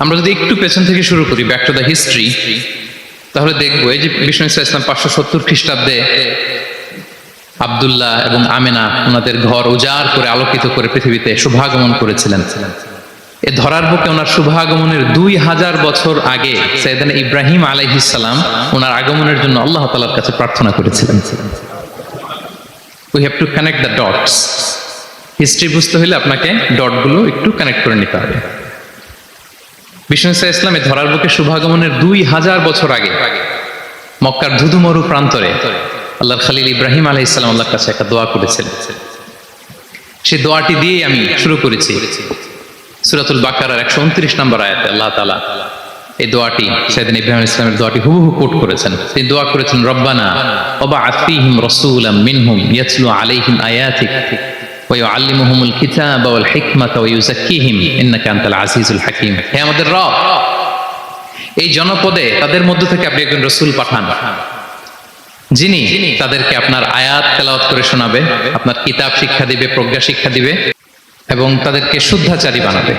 আমরা যদি একটু পেছন থেকে শুরু করি, ব্যাক টু দ্য হিস্ট্রি, তাহলে দেখবো এই যে বিষ্ণু ইসলাম 570 খ্রিস্টাব্দে আব্দুল্লাহ এবং আমেনা ওনাদের ঘর উজাড় করে আলোকিত করে পৃথিবীতে শুভাগমন করেছিলেন। এ ধরার বুকে ওনার শুভাগমনের 2000 বছর আগে সাইয়েদনা ইব্রাহিম আলাইহিস সালাম ওনার আগমনের জন্য আল্লাহ তাআলার কাছে প্রার্থনা করেছিলেন। We have to connect the dots. History বুঝতে হলে আপনাকে ডটগুলো একটু কানেক্ট করে নিতে হবে। বিষ্ণু ইসলামের ধরার বুকে শুভাগমনের 2000 বছর আগে মক্কার ধুধুমরু প্রান্তরে আল্লাহর খলিল ইব্রাহিম আলাইহিস সালাম আল্লাহর কাছে একটা দোয়া করেছিলেন। সেই দোয়াটি দিয়েই আমি শুরু করেছি। সূরাতুল বাকারার 129 নম্বর আয়াতে আল্লাহ তাআলা এই দোয়াটি, সাইয়েদনা ইব্রাহিম আলাইহিস সালামের দোয়াটি হুবহু কোট করেছেন। তিনি দোয়া করেছেন, রব্বানা ওয়াবআথ ফীহিম রাসূলাম মিনহুম ইয়াতলু আলাইহিম আয়াতিক ওয়া ইউআল্লিমুহুমুল কিতাবা ওয়াল হিকমাতা ওয়া ইউযাক্কিহিম ইন্নাকা আনতাল আজিজুল হাকীম। হে আমাদের রব, এই জনপদে তাদের মধ্য থেকে আপনি একজন রাসূল পাঠান, যিনি তাদেরকে আপনার আয়াত তেলাওয়াত করে শোনাবে, আপনার কিতাব শিক্ষা দিবে, প্রজ্ঞা শিক্ষা দিবে এবং তাদেরকে শুদ্ধাচারী বানাবে।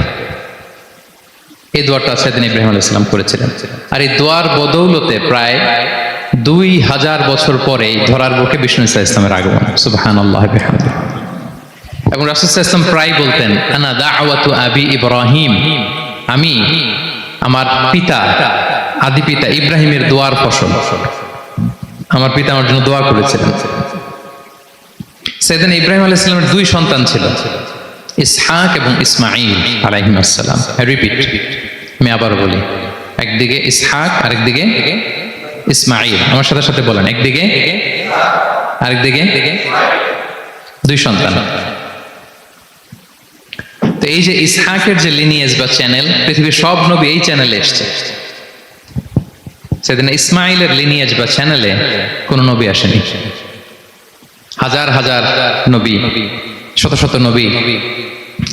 এই দোয়াটা সাইয়েদনা ইব্রাহিম আলাইহিস সালাম করেছিলেন। আর এই দোয়ার বদৌলতে প্রায় 2000 বছর পরে ধরার বুকে বিষ্ণু ইসলামের আগমন। সুবহানাল্লাহ বিহামদিহি। এবং রাসূল সাল্লাল্লাহু আলাইহি ওয়াসাল্লাম প্রায় বলতেন, আনা দাওয়াতু আবি ইব্রাহিম, আমি আমার পিতা, আদি পিতা ইব্রাহিমের দোয়ার ফসল। আমার পিতা আমার জন্য দোয়া করেছিলেন। সাইয়েদনা ইব্রাহিম আলাইহিস সালামের 2 সন্তান ছিল, ইসহাক এবং ইসমাঈল আলাইহিস সালাম। রিপিট, আমি আবার বলি, একদিকে ইসহাক আরেকদিকে ইসমাঈল। আমার সাথে সাথে বলেন, একদিকে আরেকদিকে 2 সন্তান। তো এই যে ইসহাকের যে লিনিয়েজ বা চ্যানেল, পৃথিবীর সব নবী এই চ্যানেলে এসেছে। সাইয়েদনা ইসমাঈলের লিনিয়েজ বা চ্যানেলে কোন নবী আসেনি। হাজার হাজার নবী, শত শত নবী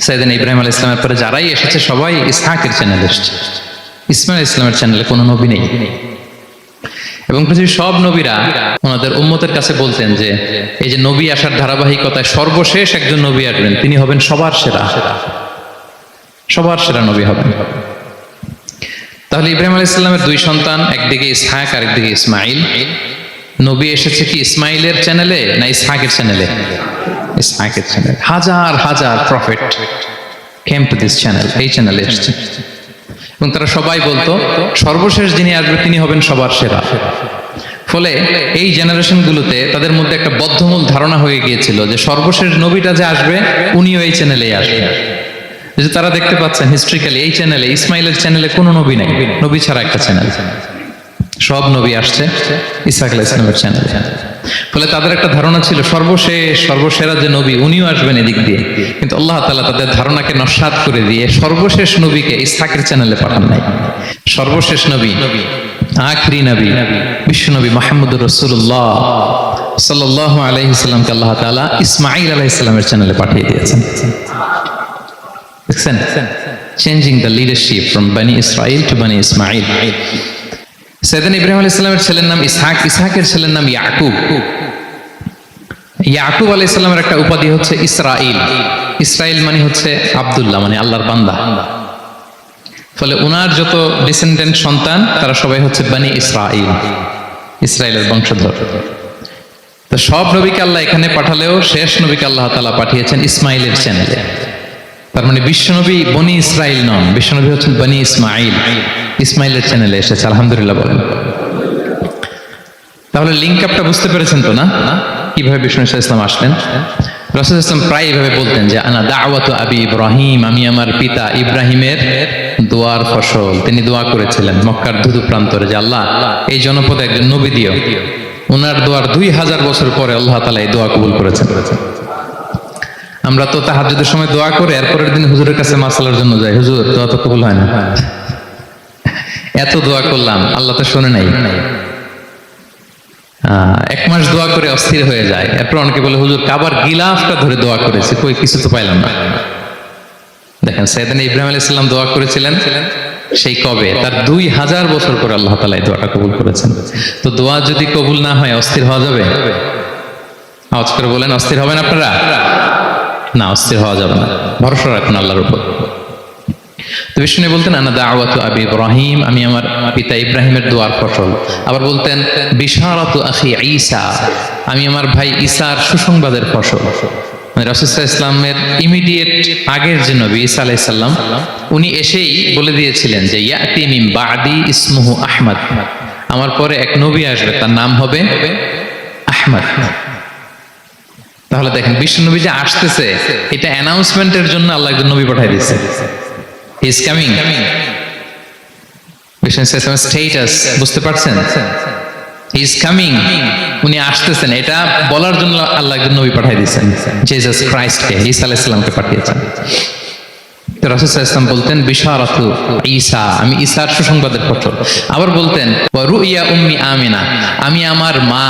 সাইয়েদনা ইব্রাহিম আলাইহিস সালামের পরে যারাই এসেছে সবাই ইসহাকের চ্যানেলে এসেছে। ইসমাঈল ইসলামের চ্যানেলে কোনো নবী নেই। এবং পৃথিবীর সব নবীরা ওনাদের উম্মতের কাছে বলতেন যে এই যে নবী আসার ধারাবাহিকতায় সর্বশেষ একজন নবী আসবেন, তিনি হবেন সবার সেরা, সবার সেরা নবী হবেন। তাহলে ইব্রাহিম আলাইহিস সালামের 2 সন্তান, একদিকে ইসহাক আরেকদিকে ইসমাঈল। নবী এসেছে কি ইসমাঈলের চ্যানেলে না ইসহাকের চ্যানেলে? ইসহাকের চ্যানেলে। হাজার হাজার prophet came to this channel, এই চ্যানেলে এসেছে। এবং তারা সবাই বলতো সর্বশেষ যিনি আসবে তিনি হবেন সবার সেরা। ফলে এই জেনারেশন গুলোতে তাদের মধ্যে একটা বদ্ধমূল ধারণা হয়ে গিয়েছিল যে সর্বশেষ নবীটা যে আসবে উনিও এই চ্যানেলেই আসবে। যে তারা দেখতে পাচ্ছেন হিস্ট্রিক্যালি এই চ্যানেলে, ইসমাঈলের চ্যানেলে কোনো নবী নাই, নবী ছাড়া একটা চ্যানেল। সব নবী আসছে ইসহাক আলাইহিস সালামের চ্যানেলে। ফলে তাদের একটা ধারণা ছিল সর্বশেষ সর্বসেরা যে নবী উনিও আসবেন এদিক দিয়ে। কিন্তু আল্লাহ তাআলা তাদের ধারণাকে নস্যাৎ করে দিয়ে সর্বশেষ নবীকে ইসহাকের চ্যানেলে পাঠান নাই। সর্বশেষ নবী, আখরি নবী, বিশ্ব নবী মুহাম্মদুর রাসূলুল্লাহ সাল্লাল্লাহু আলাইহি সাল্লামকে আল্লাহ তাআলা ইসমাঈল আলাইহিস সালামের চ্যানেলে পাঠিয়ে দিয়েছেন। দেখছেন, চেঞ্জিং দ্য লিডারশিপ ফ্রম বনি ইসরাইল টু বনি ইসমাঈল। সাইয়েদনা ইব্রাহিম আলাইহিস সালামের ছেলের নাম ইসহাক, ইসহাকের ছেলের নাম ইয়াকুব। ইয়াকুব আলাইহিস সালামের একটা উপাধি হচ্ছে ইসরাইল। ইসরাইল মানে হচ্ছে আব্দুল্লাহ, মানে আল্লাহর বান্দা। ফলে উনার যত ডিসেন্ডেন্ট সন্তান তারা সবাই হচ্ছে বনি ইসরাইল, ইসরাইলের বংশধর। তো সব নবীকে আল্লাহ এখানে পাঠালেও শেষ নবীকে আল্লাহ তাআলা পাঠিয়েছেন ইসমাঈলের চ্যানেলে। তার মানে বিশ্বনবী বনি ইসরাইল নন, বিশ্বনবী হচ্ছেন বনি ইসমাঈল, ইসমাঈলের চ্যানেলে এসেছে। আলহামদুলিল্লাহ বলেন। তাহলে লিঙ্ক আপটা বুঝতে পেরেছেন তো না, কিভাবে বিষ্ণু ইসলাম আসলেন? রাসূল ইসলাম প্রায় এইভাবে বলতেন যে আনা দাওয়াতু আবি ইব্রাহিম, আমি আমার পিতা ইব্রাহিমের দোয়ার ফসল। তিনি দোয়া করেছিলেন মক্কার ধুধু প্রান্তরে যে আল্লাহ এই জনপদে একজন নবী দিও। ওনার দোয়ার 2000 বছর পরে আল্লাহ তাআলা এই দোয়া কবুল করেছেন। আমরা তো তাহাজ্জুদের সময় দোয়া করে এরপরের দিন হুজুরের কাছে মাসালার জন্য যাই, হুজুর দোয়া তো কবুল হয় না। এত দোয়া করলাম আল্লাহ তো শুনে নাই। 1 মাস দোয়া করে অস্থির হয়ে যায়। এরপর অনেকে বলে হুজুর কাবার গিলাফটা ধরে দোয়া করেছে, কই কিছু তো পাইলাম না। দেখেন সাইয়েদনা ইব্রাহিম আলাইহিস সালাম দোয়া করেছিলেন সেই কবে, তার 2000 বছর পরে আল্লাহ তাআলা এই দোয়াটা কবুল করেছেন। তো দোয়া যদি কবুল না হয় অস্থির হওয়া যাবে? আওয়াজ করে বলেন, অস্থির হবেন আপনারা? না, অস্থির হওয়া যাবে না। ভরসা রাখুন আল্লাহর উপর। তো বিষ্ণু বলতেন আনা দাওয়াতু আবি ইব্রাহিম, আমি আমার পিতা ইব্রাহিমের দোয়ার ফসল। আবার বলতেন বিশারাতু আখি ঈসা, আমি আমার ভাই ঈসার সুসংবাদের ফসল। মানে রাসূল সাল্লাল্লাহু আলাইহি ওয়াসাল্লামের ইমিডিয়েট আগের যে নবী ঈসা আলাইহিস সালাম, উনি এসেই বলে দিয়েছিলেন যে ইয়াতি মিন বাদি ইসমুহু আহমদ, আমার পরে এক নবী আসবে, তার নাম হবে আহমদ। তাহলে দেখেন বিশ্ব নবী যে আসতেছে, এটা অ্যানাউন্সমেন্টের জন্য আল্লাহ একজন নবী পাঠিয়ে দিয়েছে। He is coming. বিশ্ব নবীর স্ট্যাটাস বুঝতে পারছেন? হি ইজ কামিং, উনি আসতেছেন, এটা বলার জন্য আল্লাহ একজন নবী পাঠিয়ে দিয়েছেন, জিসাস ক্রাইস্টকে, ঈসা আলাইহিস সালামকে পাঠিয়েছেন। তো রাসূল সাল্লাল্লাহু আলাইহি ওয়াসাল্লাম বলতেন বিশারাতু ঈসা, আমি ঈসার সুসংবাদের ফসল। আবার বলতেন ওয়া রুইয়া উম্মি আমিনা, আমি আমার মা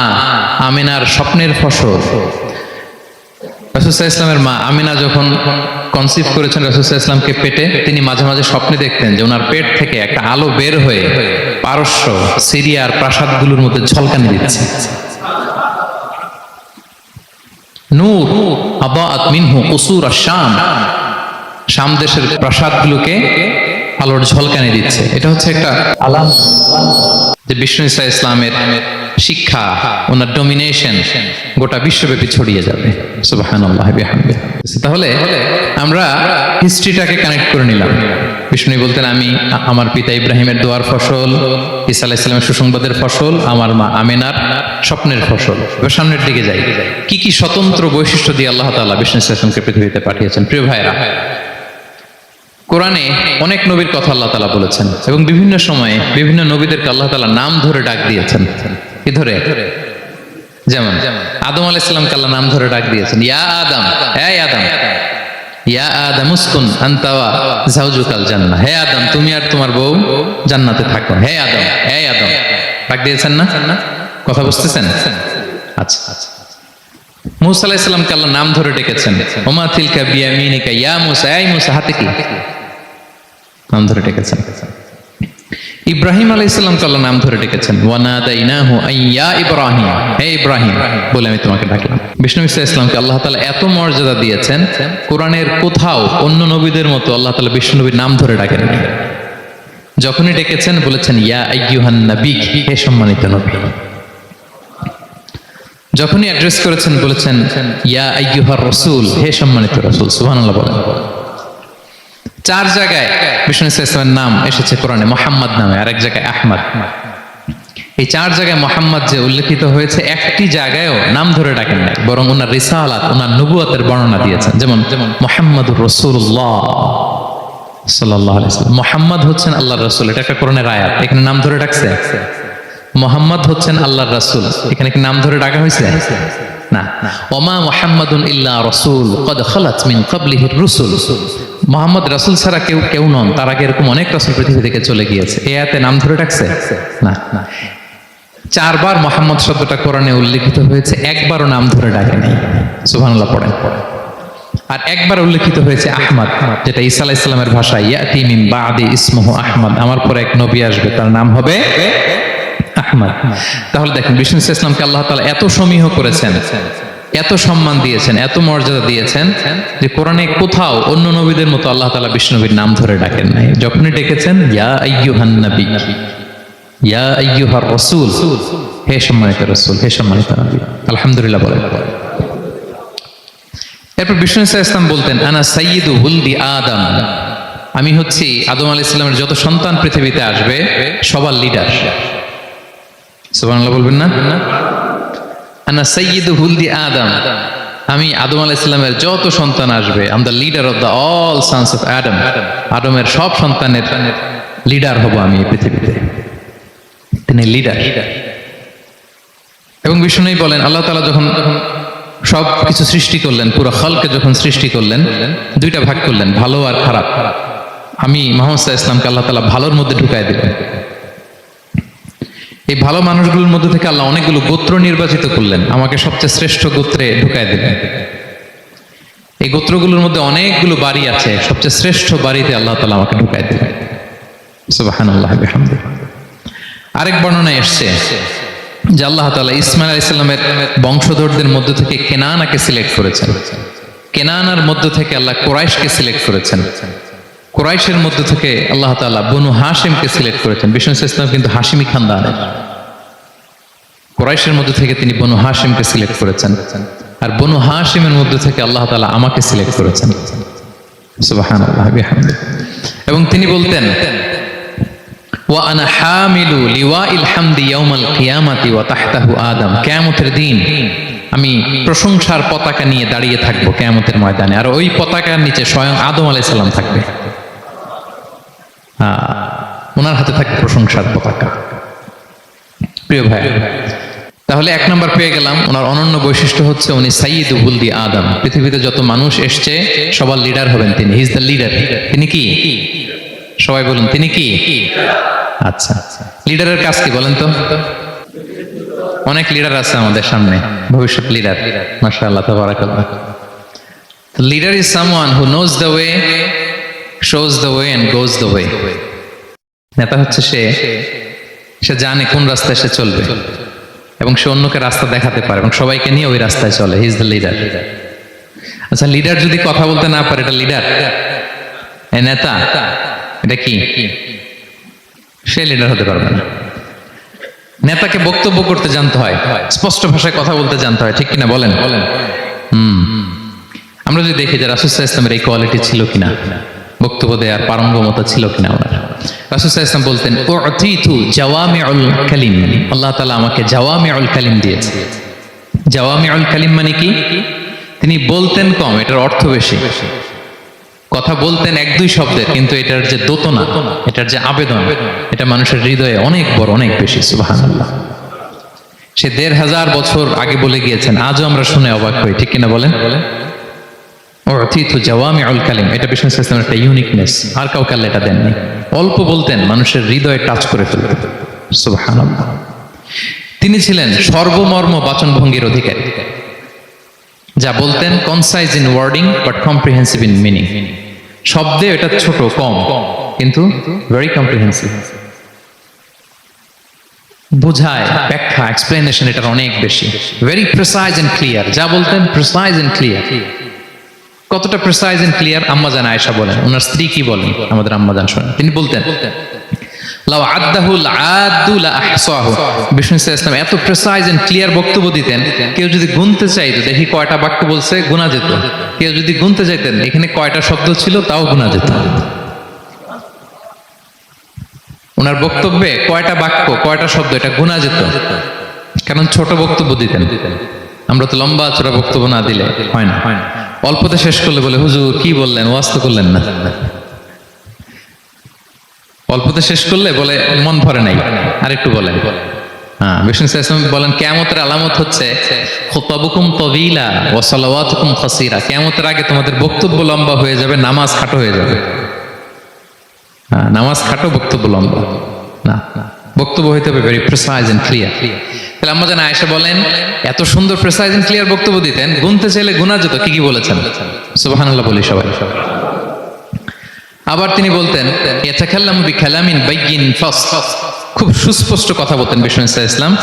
আমিনার স্বপ্নের ফসল। রাসূল সাল্লাল্লাহু আলাইহি ওয়াসাল্লামের মা আমিনা যখন কনসিভ করেছেন রাসূল সাল্লাল্লাহু আলাইহি ওয়াসাল্লামকে পেটে, তিনি মাঝে মাঝে স্বপ্নে দেখতেন যে ওনার পেট থেকে একটা আলো বের হয়ে পারস্য সিরিয়ার প্রাসাদগুলোর মধ্যে ঝলকানি দিচ্ছে। নূর আবাআত মিনহু কুসুর আশ-শাম, শাম দেশের প্রাসাদগুলোকে আলোর ঝলকানি দিচ্ছে। এটা হচ্ছে একটা আলাম যে বিষ্ণু ঈসা ইসলামের শিক্ষা, ওনার ডমিনেশন গোটা বিশ্বব্যাপী ছড়িয়ে যাবে। সুবহানাল্লাহি বিহামদিহি। তাহলে আমরা হিস্ট্রিটাকে কানেক্ট করে নিলাম। বিষ্ণু বলতেন আমি আমার পিতা ইব্রাহিমের দোয়ার ফসল, ঈসা আলাইহিস সালামের সুসংবাদের ফসল, আমার মা আমিনার স্বপ্নের ফসল। এবার সামনের দিকে যাই, কি কি স্বতন্ত্র বৈশিষ্ট্য দিয়ে আল্লাহ তাআলা বিষ্ণু ইসলামকে পৃথিবীতে পাঠিয়েছেন। প্রিয় ভাইরা, কোরআনে অনেক নবীর কথা আল্লাহ তাআলা বলেছেন এবং বিভিন্ন সময়ে বিভিন্ন নবীদেরকে আল্লাহ তাআলা নাম ধরে ডাক দিয়েছেন। কি ধরে? যেমন আদম আলাইহিস সালামকে আল্লাহ নাম ধরে ডাক দিয়েছেন, ইয়া আদম, হে আদম, ইয়া আদম উসকুন আনতা ওয়া যাওজুকাল জান্নাহ, হে আদম তুমি আর তোমার বউ জান্নাতে থাকো, হে আদম, হে আদম, ডাক দিয়েছেন না? কথা বুঝতেছেন? আচ্ছা। মূসা আলাইহিস সালামকে আল্লাহ নাম ধরে ডেকেছেন, ওমা তিলকা বিয়ামিনিকা ইয়া মূসা, এই মূসা হাতে কি? নাম ধরে ডেকেছেন। ইব্রাহিম আলাইহিস সালামকে আল্লাহ নাম ধরে ডেকেছেন, ওয়া নাদাইনাহু আইয়া ইব্রাহিম, হে ইব্রাহিম বলে আমি তোমাকে ডাকলাম। বিষ্ণু ঈসা ইসলামকে আল্লাহ তাআলা এত মর্যাদা দিয়েছেন, কোরআনের কোথাও অন্য নবীদের মতো আল্লাহ তাআলা বিষ্ণু নবীর নাম ধরে ডাকেন না। যখনই ডেকেছেন বলেছেন ইয়া আইয়ুহান নবী, হে সম্মানিত নবী। যখনই অ্যাড্রেস করেছেন বলেছেন ইয়া আইয়ুহার রাসূল, হে সম্মানিত রাসূল। সুবহানাল্লাহ বলেন। 4 জায়গায় বিষ্ণু ঈসা ইসলামের নাম এসেছে কোরআনে মুহাম্মদ নামে, আর এক জায়গায় আহমদ। এই 4 জায়গায় মুহাম্মদ যে উল্লেখিত হয়েছে, একটি জায়গায়ও নাম ধরে ডাকেন নাই, বরং ওনার রিসালাত, ওনার নবুয়তের বর্ণনা দিয়েছেন। যেমন মুহাম্মাদুর রাসূলুল্লাহ সাল্লাল্লাহু আলাইহি ওয়াসাল্লাম, মুহাম্মদ হচ্ছেন আল্লাহর রাসূল, এটা একটা কোরআনের আয়াত। এখানে নাম ধরে ডাকছে? মুহাম্মদ হচ্ছেন আল্লাহর রাসূল, এখানে কি নাম ধরে ডাকা হয়েছে? না। ওমা মুহাম্মাদুন ইল্লা রাসূল ক্বাদ খালাত মিন ক্বাবলিহির রুসুল, মুহাম্মদ রাসূল ছাড়া কেউ নন, তার আগে এরকম অনেক রাসূল পৃথিবী থেকে চলে গিয়েছে। এই আয়াতে নাম ধরে ডাকছে? না। 4 বার মুহাম্মদ শব্দটা কোরআনে উল্লেখিত হয়েছে, একবারও নাম ধরে ডাকে নাই। সুবহানাল্লাহ পড়েন। আর একবার উল্লেখিত হয়েছে আহমদ, যেটা ঈসা আলাইহিস সালামের ভাষায় ইয়াতি মিন বাদি ইসমুহু আহমদ, আমার পরে এক নবী আসবে, তার নাম হবে আহমদ। তাহলে দেখেন বিষ্ণু ইসলামকে আল্লাহ তাআলা এত সমীহ করেছেন, এত সম্মান দিয়েছেন, এত মর্যাদা দিয়েছেন যে কোরআনে কোথাও অন্য নবীদের মতো আল্লাহ তাআলা বিষ্ণু নবীর নাম ধরে ডাকেন নাই। যখনই ডেকেছেন ইয়া আইয়ুহান নবী, ইয়া আইয়ুহার রাসূল, হে সম্মানিত রাসূল, হে সম্মানিত নবী। আলহামদুলিল্লাহ বলেন। এরপর বিষ্ণু ইসলাম বলতেন আনা সাইয়্যিদু ওয়ালদি আদম, আমি হচ্ছি আদম আলাইহিস সালামের যত সন্তান পৃথিবীতে আসবে সবার লিডার। সুবহানাল্লাহ বলবেন না? আনা সাইয়্যিদু ওয়ালদি আদম, আমি আদম আলাইহিস সালামের যত সন্তান আসবে, I am the leader of the all sons of আদম, আদমের সব সন্তানের লিডার হব আমি এই পৃথিবীতে। তিনি লিডার। এবং বিষ্ণু বলেন আল্লাহ তাআলা যখন সব কিছু সৃষ্টি করলেন, পুরো খালকে যখন সৃষ্টি করলেন, 2টা ভাগ করলেন, ভালো আর খারাপ। আমি মুহাম্মদ সাল্লাল্লাহু আলাইহি ওয়াসাল্লামকে আল্লাহ তাআলা ভালোর মধ্যে ঢুকায় দিলেন। এই ভালো মানুষগুলোর মধ্যে থেকে আল্লাহ অনেকগুলো গোত্র নির্বাচিত করলেন, আমাকে সবচেয়ে শ্রেষ্ঠ গোত্রে ঢুকায় দিলেন। এই গোত্রগুলোর মধ্যে অনেকগুলো বাড়ি আছে, সবচেয়ে শ্রেষ্ঠ বাড়িতে আল্লাহ তাআলা আমাকে ঢুকায় দিলেন। সুবহানাল্লাহ বিহামদিহি। আরেক বর্ণনায় এসেছে যে আল্লাহ তাআলা ইসমাঈল আলাইহিস সালামের বংশধরদের মধ্য থেকে কেনানাকে সিলেক্ট করেছেন, কেনানার মধ্য থেকে আল্লাহ কুরাইশকে সিলেক্ট করেছেন, কুরাইশের মধ্য থেকে আল্লাহ তাআলা বনু হাশিমকে সিলেক্ট করেছেন। বিষ্ণু ইসলাম কিন্তু হাশিমি খানদানের, কুরাইশের মধ্য থেকে তিনি বনু হাশিমকে সিলেক্ট করেছেন, আর বনু হাশিমের মধ্য থেকে আল্লাহ তাআলা আমাকে সিলেক্ট করেছেন। সুবহানাল্লাহ বিহামদিহি। এবং তিনি বলতেন, ওয়া আনা হামিলু লিওয়াইল হামদি ইয়াউমাল কিয়ামাতি ওয়া তাহতাহু আদম, কিয়ামতের দিন আমি প্রশংসার পতাকা নিয়ে দাঁড়িয়ে থাকবো কিয়ামতের ময়দানে, আর ওই পতাকার নিচে স্বয়ং আদম আলাইহিস সালাম থাকবে। ওনার হাতে থাকবে প্রশংসার পতাকা। প্রিয় ভাই, তাহলে এক নাম্বার পেয়ে গেলাম। ওনার অনন্য বৈশিষ্ট্য হচ্ছে উনি সাইয়্যিদু ওয়ালদি আদম। পৃথিবীতে যত মানুষ এসছে সবার লিডার হবেন তিনি। He is the leader. তিনি কি? সবাই বলুন, তিনি কি? আচ্ছা, লিডারের কাজ কি বলেন তো? অনেক লিডার আছে আমাদের সামনে, ভবিষ্যৎ লিডার, মাশাআল্লাহ তাবারাকাল্লাহ। Leader is someone who knows the way, shows the way and goes the way. নেতা হচ্ছে সে জানে কোন রাস্তায় সে চলবে এবং সে অন্যকে রাস্তা দেখাতে পারে এবং সবাইকে নিয়ে ওই রাস্তায় চলে। He is the leader. আচ্ছা, লিডার যদি কথা বলতে না পারে, এটা লিডার? নেতা এটা কি? সে লিডার হতে পারবে না। নেতাকে বক্তব্য করতে জানতে হয়, স্পষ্ট ভাষায় কথা বলতে জানতে হয়, ঠিক কিনা বলেন? আমরা যদি দেখি যে রাসূল সাল্লাল্লাহু আলাইহি ওয়াসাল্লামের এই কোয়ালিটি ছিল কিনা, বক্তব্য দেওয়ার পারঙ্গমতা ছিল কিনা ওনার। রাসূল সাল্লাল্লাহু আলাইহি ওয়াসাল্লাম বলতেন, উতিতু জাওয়ামিউল কালিম, আল্লাহ তাআলা আমাকে জাওয়ামিউল কালিম দিয়েছে। জাওয়ামিউল কালিম মানে কি? তিনি বলতেন কম, এটার অর্থ বেশি। কথা বলতেন এক দুই শব্দের, কিন্তু এটার যে দোতনা, এটার যে আবেদন, এটা মানুষের হৃদয়ে অনেক বড়, অনেক বেশি। সুবহানাল্লাহ। সে ১৫০০ বছর আগে বলে গিয়েছেন, আজও আমরা শুনে অবাক হই, ঠিক কিনা বলেন? উতিতু জাওয়ামিউল কালিম, এটা বিষ্ণু সাল্লাল্লাহু আলাইহি ওয়াসাল্লামের একটা ইউনিকনেস। আর কাউকে আল্লাহ এটা দেননি। অল্প বলতেন, মানুষের হৃদয়ে টাচ করে ফেলতেন। সুবহানাল্লাহ। তিনি ছিলেন সর্বমর্ম বাচন ভঙ্গির অধিকারী। যা বলতেন concise in wording but comprehensive in meaning. শব্দে এটা ছোট, কম, কিন্তু ভেরি কম্প্রিহেন্সিভ। বোঝায়, ব্যাখ্যা, এক্সপ্লেনেশন এটার অনেক বেশি। Very precise and clear. যা বলতেন প্রিসাইজ এন্ড ক্লিয়ার। কতটা প্রিসাইজ এন্ড ক্লিয়ার? আম্মা জান আয়েশা বলেন, ওনার স্ত্রী কি বলেন আমাদের আম্মা জান শোনেন। তিনি বলতেন, লাউ আদ্দাহু লাআদ্দু লাআহসাহু। বিষ্ণু সাল্লাল্লাহু আলাইহি ওয়াসাল্লাম এত প্রিসাইজ এন্ড ক্লিয়ার বক্তব্য দিতেন, কেউ যদি গুনতে চাইতো, দেখি কয়টা বাক্য বলছে, গোনা যেত। কেউ যদি গুনতে চাইতেন এখানে কয়টা শব্দ ছিল, তাও গোনা যেত। ওনার বক্তব্যে কয়টা বাক্য, কয়টা শব্দ, এটা গোনা যেত, কারণ ছোট বক্তব্য দিতেন। আমরা তো লম্বা চড়া বক্তব্য না দিলে হয় না। অল্পতে শেষ করলে বলে, হুজুর কি বললেন, ওয়াজ তো করলেন না। অল্পতে শেষ করলে বলে মন ভরে নাই, আরেকটু বলেন। হ্যাঁ, বিষ্ণু সাল্লাল্লাহু আলাইহি ওয়াসাল্লাম বলেন, কিয়ামতের আলামত হচ্ছে খুতাবুকুম তাওয়িলা ওয়া সালাওয়াতুকুম কাসীরা। কিয়ামতের আগে তোমাদের বক্তব্য লম্বা হয়ে যাবে, নামাজ খাটো হয়ে যাবে। হ্যাঁ, নামাজ খাটো, বক্তব্য লম্বা না। বক্তব্য হইতে হবে ভেরি প্রিসাইজ এন্ড ক্লিয়ার। তাহলে আম্মা জান আয়েশা বলেন, এত সুন্দর প্রিসাইজ এন্ড ক্লিয়ার বক্তব্য দিতেন, গুনতে চাইলে গুনা যেত। কি কি বলেছেন? সুবহানাল্লাহ বলি সবাই। আবার তিনি বলতেন, ইয়াতাকাল্লামু বিকালামিন বাইয়িন ফাসল। খুব সুস্পষ্ট কথা বলতেন বিষ্ণু সাল্লাল্লাহু আলাইহি ওয়াসাল্লাম।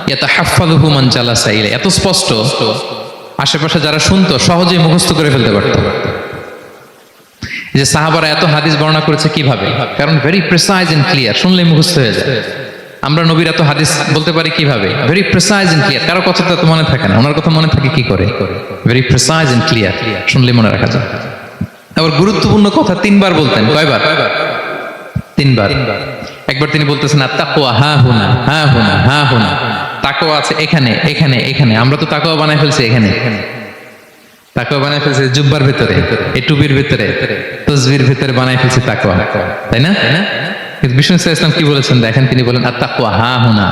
ইয়াতাহাফফাযুহু মান জালাসা ইলাইহি। এত স্পষ্ট, আশেপাশে যারা শুনতো সহজেই মুখস্থ করে ফেলতে পারত। যে সাহাবারা এত হাদিস বর্ণনা করেছে কিভাবে? কারণ ভেরি প্রিসাইজ এন্ড ক্লিয়ার, শুনলেই মুখস্থ হয়ে যায়। আমরা নবীর এত হাদিস বলতে পারি কিভাবে? Very precise and clear. কারো কথা তো মনে থাকে না, ওনার কথা মনে থাকে কি করে? ভেরি প্রিসাইজ এন্ড ক্লিয়ার, শুনলেই মনে রাখা যায়। আবার গুরুত্বপূর্ণ কথা ৩ বার বলতেন। কয়বার? ৩ বার। একবার তিনি বলতেছেন, আত-তাকওয়া হা হুনা, হা হুনা, হা হুনা। তাকওয়া আছে এখানে, এখানে, এখানে। আমরা তো তাকওয়া বানাই ফেলছি এখানে। তাকওয়া বানাই ফেলছি জুব্বার ভিতরে, এই টুপির ভিতরে, তসবির ভিতরে বানাই ফেলছি তাকওয়া, তাই না? কিন্তু বিষ্ণু সাল্লাল্লাহু আলাইহি ওয়াসাল্লাম কি বলেছেন দেখেন, তিনি বলেন, আত-তাকওয়া হা হুনা।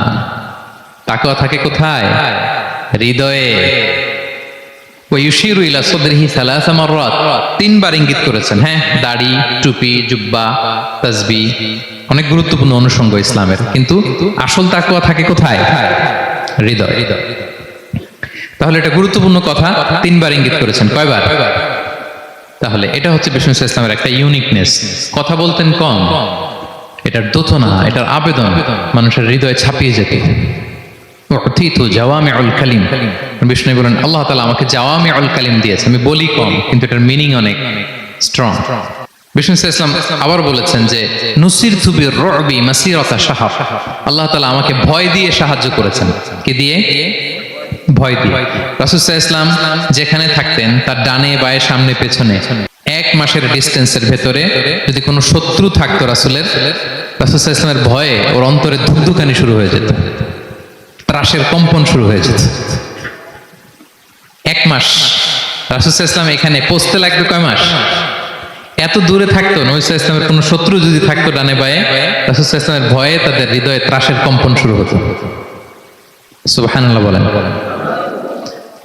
তাকওয়া থাকে কোথায়? হৃদয়ে। ওয়ায়ুশিরু ইলা সাদরিহি সালাসা মাররাত। ৩ বার ইঙ্গিত করেছেন। হ্যাঁ, দাড়ি, টুপি, জুব্বা, তাসবিহ অনেক গুরুত্বপূর্ণ অনুষঙ্গ ইসলামের, কিন্তু আসল তাকওয়া থাকে কোথায়? হৃদয়। তাহলে এটা গুরুত্বপূর্ণ কথা, ৩ বার ইঙ্গিত করেছেন। কয়বার? তাহলে এটা হচ্ছে বিষ্ণু সাল্লাল্লাহু আলাইহি ওয়াসাল্লামের একটা ইউনিকনেস। কথা বলতেন কম, এটার দোতনা, এটার আবেদন মানুষের হৃদয়ে ছাপিয়ে যেত। উতিতু জাওয়ামিউল কালিম। বিষ্ণু বলেন, আল্লাহ তাআলা আমাকে জাওয়ামিউল কালিম দিয়েছে। আমি বলি কম, কিন্তু এটার মিনিং অনেক স্ট্রং। বিষ্ণু ইসলাম আবার বলেছেন যে নুসিরতু বির-রু'বি মাসিরাতা শাহর, আল্লাহ তাআলা আমাকে ভয় দিয়ে সাহায্য করেছেন। কি দিয়ে? ভয় দিয়ে। রাসূল সাল্লাল্লাহু আলাইহি ওয়াসাল্লাম যেখানে থাকতেন তার ডানে বায়ে সামনে পেছনে 1 মাসের ডিস্টেন্সের ভেতরে যদি কোনো শত্রু থাকতো রাসূলের, রাসূল সাল্লাল্লাহু আলাইহি ওয়াসাল্লামের ভয়ে ওর অন্তরে ধুকধুকানি শুরু হয়ে যেত, ত্রাসের কম্পন শুরু হয়ে যেত। 1 মাস রাসূল সাল্লাল্লাহু আলাইহি ওয়াসাল্লাম এখানে পৌঁছতে লাগবে কয় মাস? এত দূরে থাকতো, নবী সাল্লাল্লাহু আলাইহি ওয়াসাল্লামের কোনো শত্রু যদি থাকতো ডানে বায়ে, রাসূল সাল্লাল্লাহু আলাইহি ওয়াসাল্লামের ভয়ে তাদের হৃদয়ে ত্রাসের কম্পন শুরু হতো। সুবহানাল্লাহ বলেন।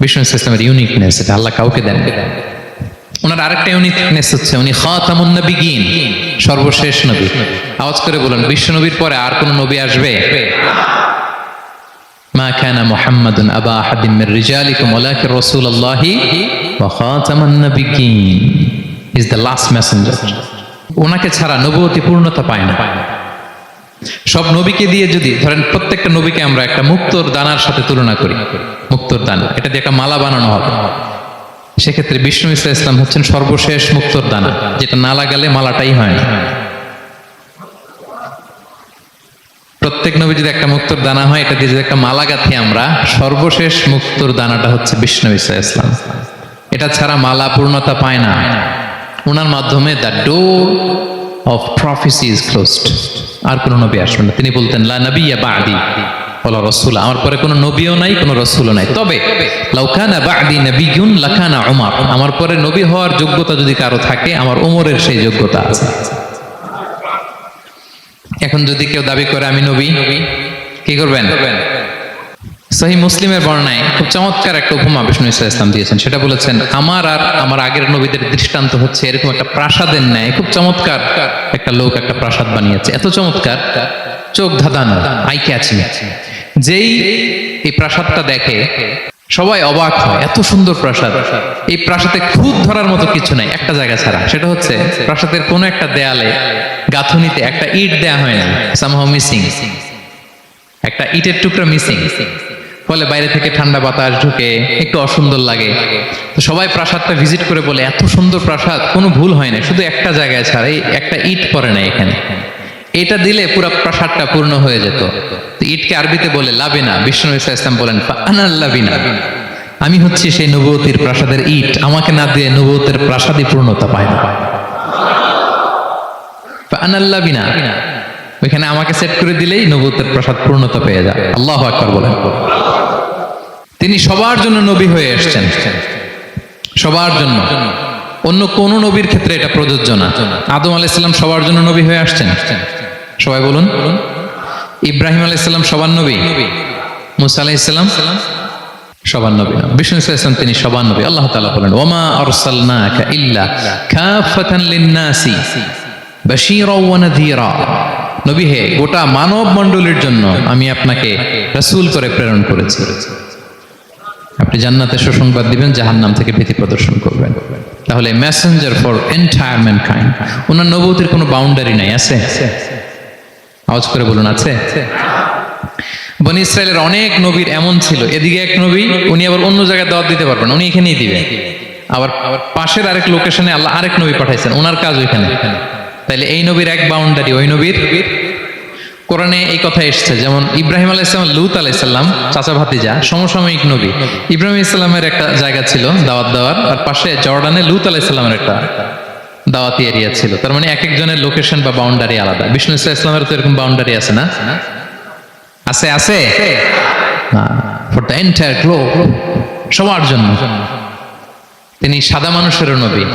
বিষ্ণু ইসলামের ইউনিকনেস, এটা আল্লাহ কাউকে দেন। ওনার আরেকটা ইউনিকনেস হচ্ছে উনি খাতামুন নবিয়্যিন, সর্বশেষ নবী। আওয়াজ করে বলেন, বিশ্ব নবীর পরে আর কোন নবী আসবে? মা কানা মুহাম্মাদুন আবা আহাদিন মির রিজালিকুম ওয়ালাকিন রাসূলুল্লাহি ওয়া খাতামুন নবিয়্যিন, ইজ দ্য লাস্ট মেসেঞ্জার। ওনাকে ছাড়া নবুয়তি পূর্ণতা পায় না। সব নবীকে দিয়ে যদি ধরেন প্রত্যেকটা নবীকে আমরা একটা মুক্তোর দানার সাথে তুলনা করি, মুক্তোর দানা, এটা দিয়ে একটা মালা বানানো হবে, সেক্ষেত্রে বিষ্ণু ইসলাম হচ্ছেন সর্বশেষ মুক্তোর দানা, যেটা না লাগালে মালাটাই হয় না। প্রত্যেক নবী যদি একটা মুক্তোর দানা হয়, এটা দিয়ে যদি একটা মালা গাঁথি আমরা, সর্বশেষ মুক্তোর দানাটা হচ্ছে বিষ্ণু ইসলাম। এটা ছাড়া মালা পূর্ণতা পায় না। ওনার মাধ্যমে the door of prophecy is closed. আর কোন নবী আসবেন না। তিনি বলতেন লা নাবিয়্যা বা'দি ওয়ালা রাসূল, আমার পরে কোনো নবীও নাই, কোনো রাসূলও নাই। তবে লাউ কানা বা'দি নাবিয়্যুন লাকানা উমর, আমার পরে নবী হওয়ার যোগ্যতা যদি কারো থাকে, আমার ওমরের সেই যোগ্যতা আছে। এখন যদি কেউ দাবি করে আমি নবী, কি করবেন? সহিহ মুসলিমের বর্ণনায় খুব চমৎকার একটা উপমা বিষ্ণু ইসলাম দিয়েছেন। সেটা বলেছেন, আমার আর আমার আগের নবীদের দৃষ্টান্ত হচ্ছে এরকম একটা প্রাসাদের ন্যায়। খুব চমৎকার একটা লোক একটা প্রাসাদ বানিয়েছে, এত চমৎকার, চোখ ধাঁধানো, আই ক্যাচিং। যেই এই প্রাসাদটা দেখে সবাই অবাক হয়, এত সুন্দর প্রাসাদ। এই প্রাসাদে খুঁত ধরার মতো কিছু নাই একটা জায়গা ছাড়া, সেটা হচ্ছে প্রাসাদের কোনো একটা দেয়ালে গাঁথুনিতে একটা ইট দেয়া হয় না, সামহাউ মিসিং, একটা ইটের টুকরা মিসিং। ফলে বাইরে থেকে ঠান্ডা বাতাস ঢুকে একটু অসুন্দর লাগে। তো সবাই প্রাসাদটা ভিজিট করে বলে এত সুন্দর প্রাসাদ, কোনো ভুল হয় না, শুধু একটা জায়গায় ছাড়া এই একটা ইট পড়ে না এখানে। এটা দিলে পুরো প্রাসাদটা পূর্ণ হয়ে যেত। তো ইটকে আরবিতে বলে লাবিনা। বিষ্ণু ইসলাম বলেন ফাআনাল লাবিনা, আমি হচ্ছি সেই নবুয়তির প্রাসাদের ইট, আমাকে না দিয়ে নবুয়তের প্রাসাদই পূর্ণতা পায় না। ফাআনাল লাবিনা, ওইখানে আমাকে সেট করে দিলেই নবুয়তের প্রাসাদ পূর্ণতা পেয়ে যায়। আল্লাহু আকবার বলেন। তিনি সবার জন্য নবী হয়ে এসেছেন, সবার জন্য। অন্য কোন নবীর ক্ষেত্রে এটা প্রযোজ্য না। আদম আলাইহিস সালাম সবার জন্য নবী হয়ে আসছেন, সবাই বলুন। ইব্রাহিম আলাইহিস সালাম সবার নবী, মুসা আলাইহিস সালাম সবার নবী না। বিষ্ণু ইসলাম তিনি সবার নবী। আল্লাহ তাআলা বলেন, ওয়ামা আরসালনাকা ইল্লা কাফাতান লিন-নাসি বাশীরা ওয়া নাযীরা, নবী হে, গোটা মানব মণ্ডলীর জন্য আমি আপনাকে রাসূল করে প্রেরণ করেছি। আপনি জান্নাতের সুসংবাদ দিবেন, জাহান্নাম থেকে ভীতি প্রদর্শন করবেন। তাহলে মেসেঞ্জার ফর এন্টায়ার ম্যানকাইন্ড। ওনার নবুয়তের কোনো বাউন্ডারি নাই, আছে? আওয়াজ করে বলুন, আছে? বনি ইসরায়েলের অনেক নবীর এমন ছিল, এদিকে এক নবী, উনি আবার অন্য জায়গায় দাওয়াত দিতে পারবেন, উনি এখানেই দিবেন। আবার পাশের আরেক লোকেশনে আল্লাহ আরেক নবী পাঠাইছেন, ওনার কাজ ওইখানে। তাইলে এই নবীর এক বাউন্ডারি, ওই নবীর। কোরআনে এই কথা এসেছে, যেমন ইব্রাহিম আলাইহিস সালাম, লূত আলাইহিস সালাম চাচা ভাতিজা, সমসাময়িক নবী। ইব্রাহিম ইসলামের একটা জায়গা ছিল দাওয়াত দেওয়ার, আর পাশে জর্ডানে লূত আলাইহিস সালামের একটা দাওয়াতি এরিয়া ছিল। তার মানে এক একজনের লোকেশন বা বাউন্ডারি আলাদা। বিষ্ণু ইসলামের তো এরকম বাউন্ডারি আছে না? আছে, আছে। ফর দ্য এন্টায়ার গ্লোব, সবার জন্য। তিনি সাদা মানুষেরও নবী,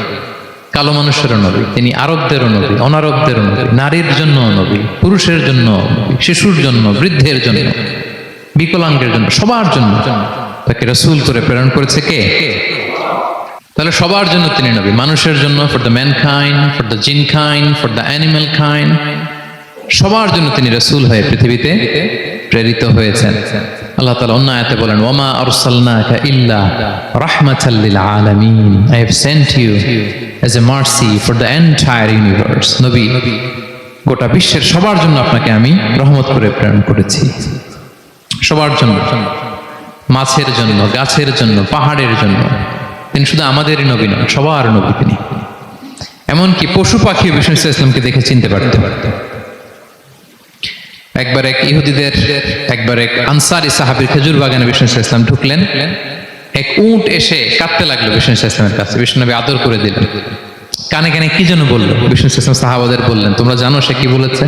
কালো মানুষেরও নবী, তিনি আরবদেরও নবী, অনারবদেরও নবী, নারীর জন্য নবী, পুরুষের জন্য নবী, শিশুর জন্য, বৃদ্ধের জন্য, বিকলাঙ্গের জন্য, সবার জন্য তাকে রাসূল করে প্রেরণ করেছে কে? তাহলে সবার জন্য তিনি নবী, মানুষের জন্য, for the mankind, for the জিনকাইন্ড, for the animal kind, সবার জন্য তিনি রাসূল হয়ে পৃথিবীতে প্রেরিত হয়েছেন। আল্লাহ তাআলা অন্য আয়াতে বলেন, ওয়ামা আরসালনাকা ইল্লা রাহমাতাল লিল আলামিন, I have sent you as a mercy for the entire universe. নবী, গোটা বিশ্বের সবার জন্য আপনাকে আমি রহমত করে প্রেরণ করেছি, সবার জন্য, মাছের জন্য, গাছের জন্য, পাহাড়ের জন্য। তিনি শুধু আমাদেরই নবী নন, সবার নবী তিনি। এমনকি পশু পাখিও বিষ্ণু ইসলামকে দেখে চিনতে পারত। একবার এক ইহুদিদের একবার এক আনসারি সাহাবীর খেজুর বাগানে বিষ্ণু ইসলাম ঢুকলেন। এক উট এসে কাঁদতে লাগলো বিষ্ণু ইসলামের কাছে। বিষ্ণুনবী আদর করে দিলেন। কানে কানে কি যেন বললো। বিষ্ণু ইসলাম সাহাবাদের বললেন, তোমরা জানো সে কি বলেছে?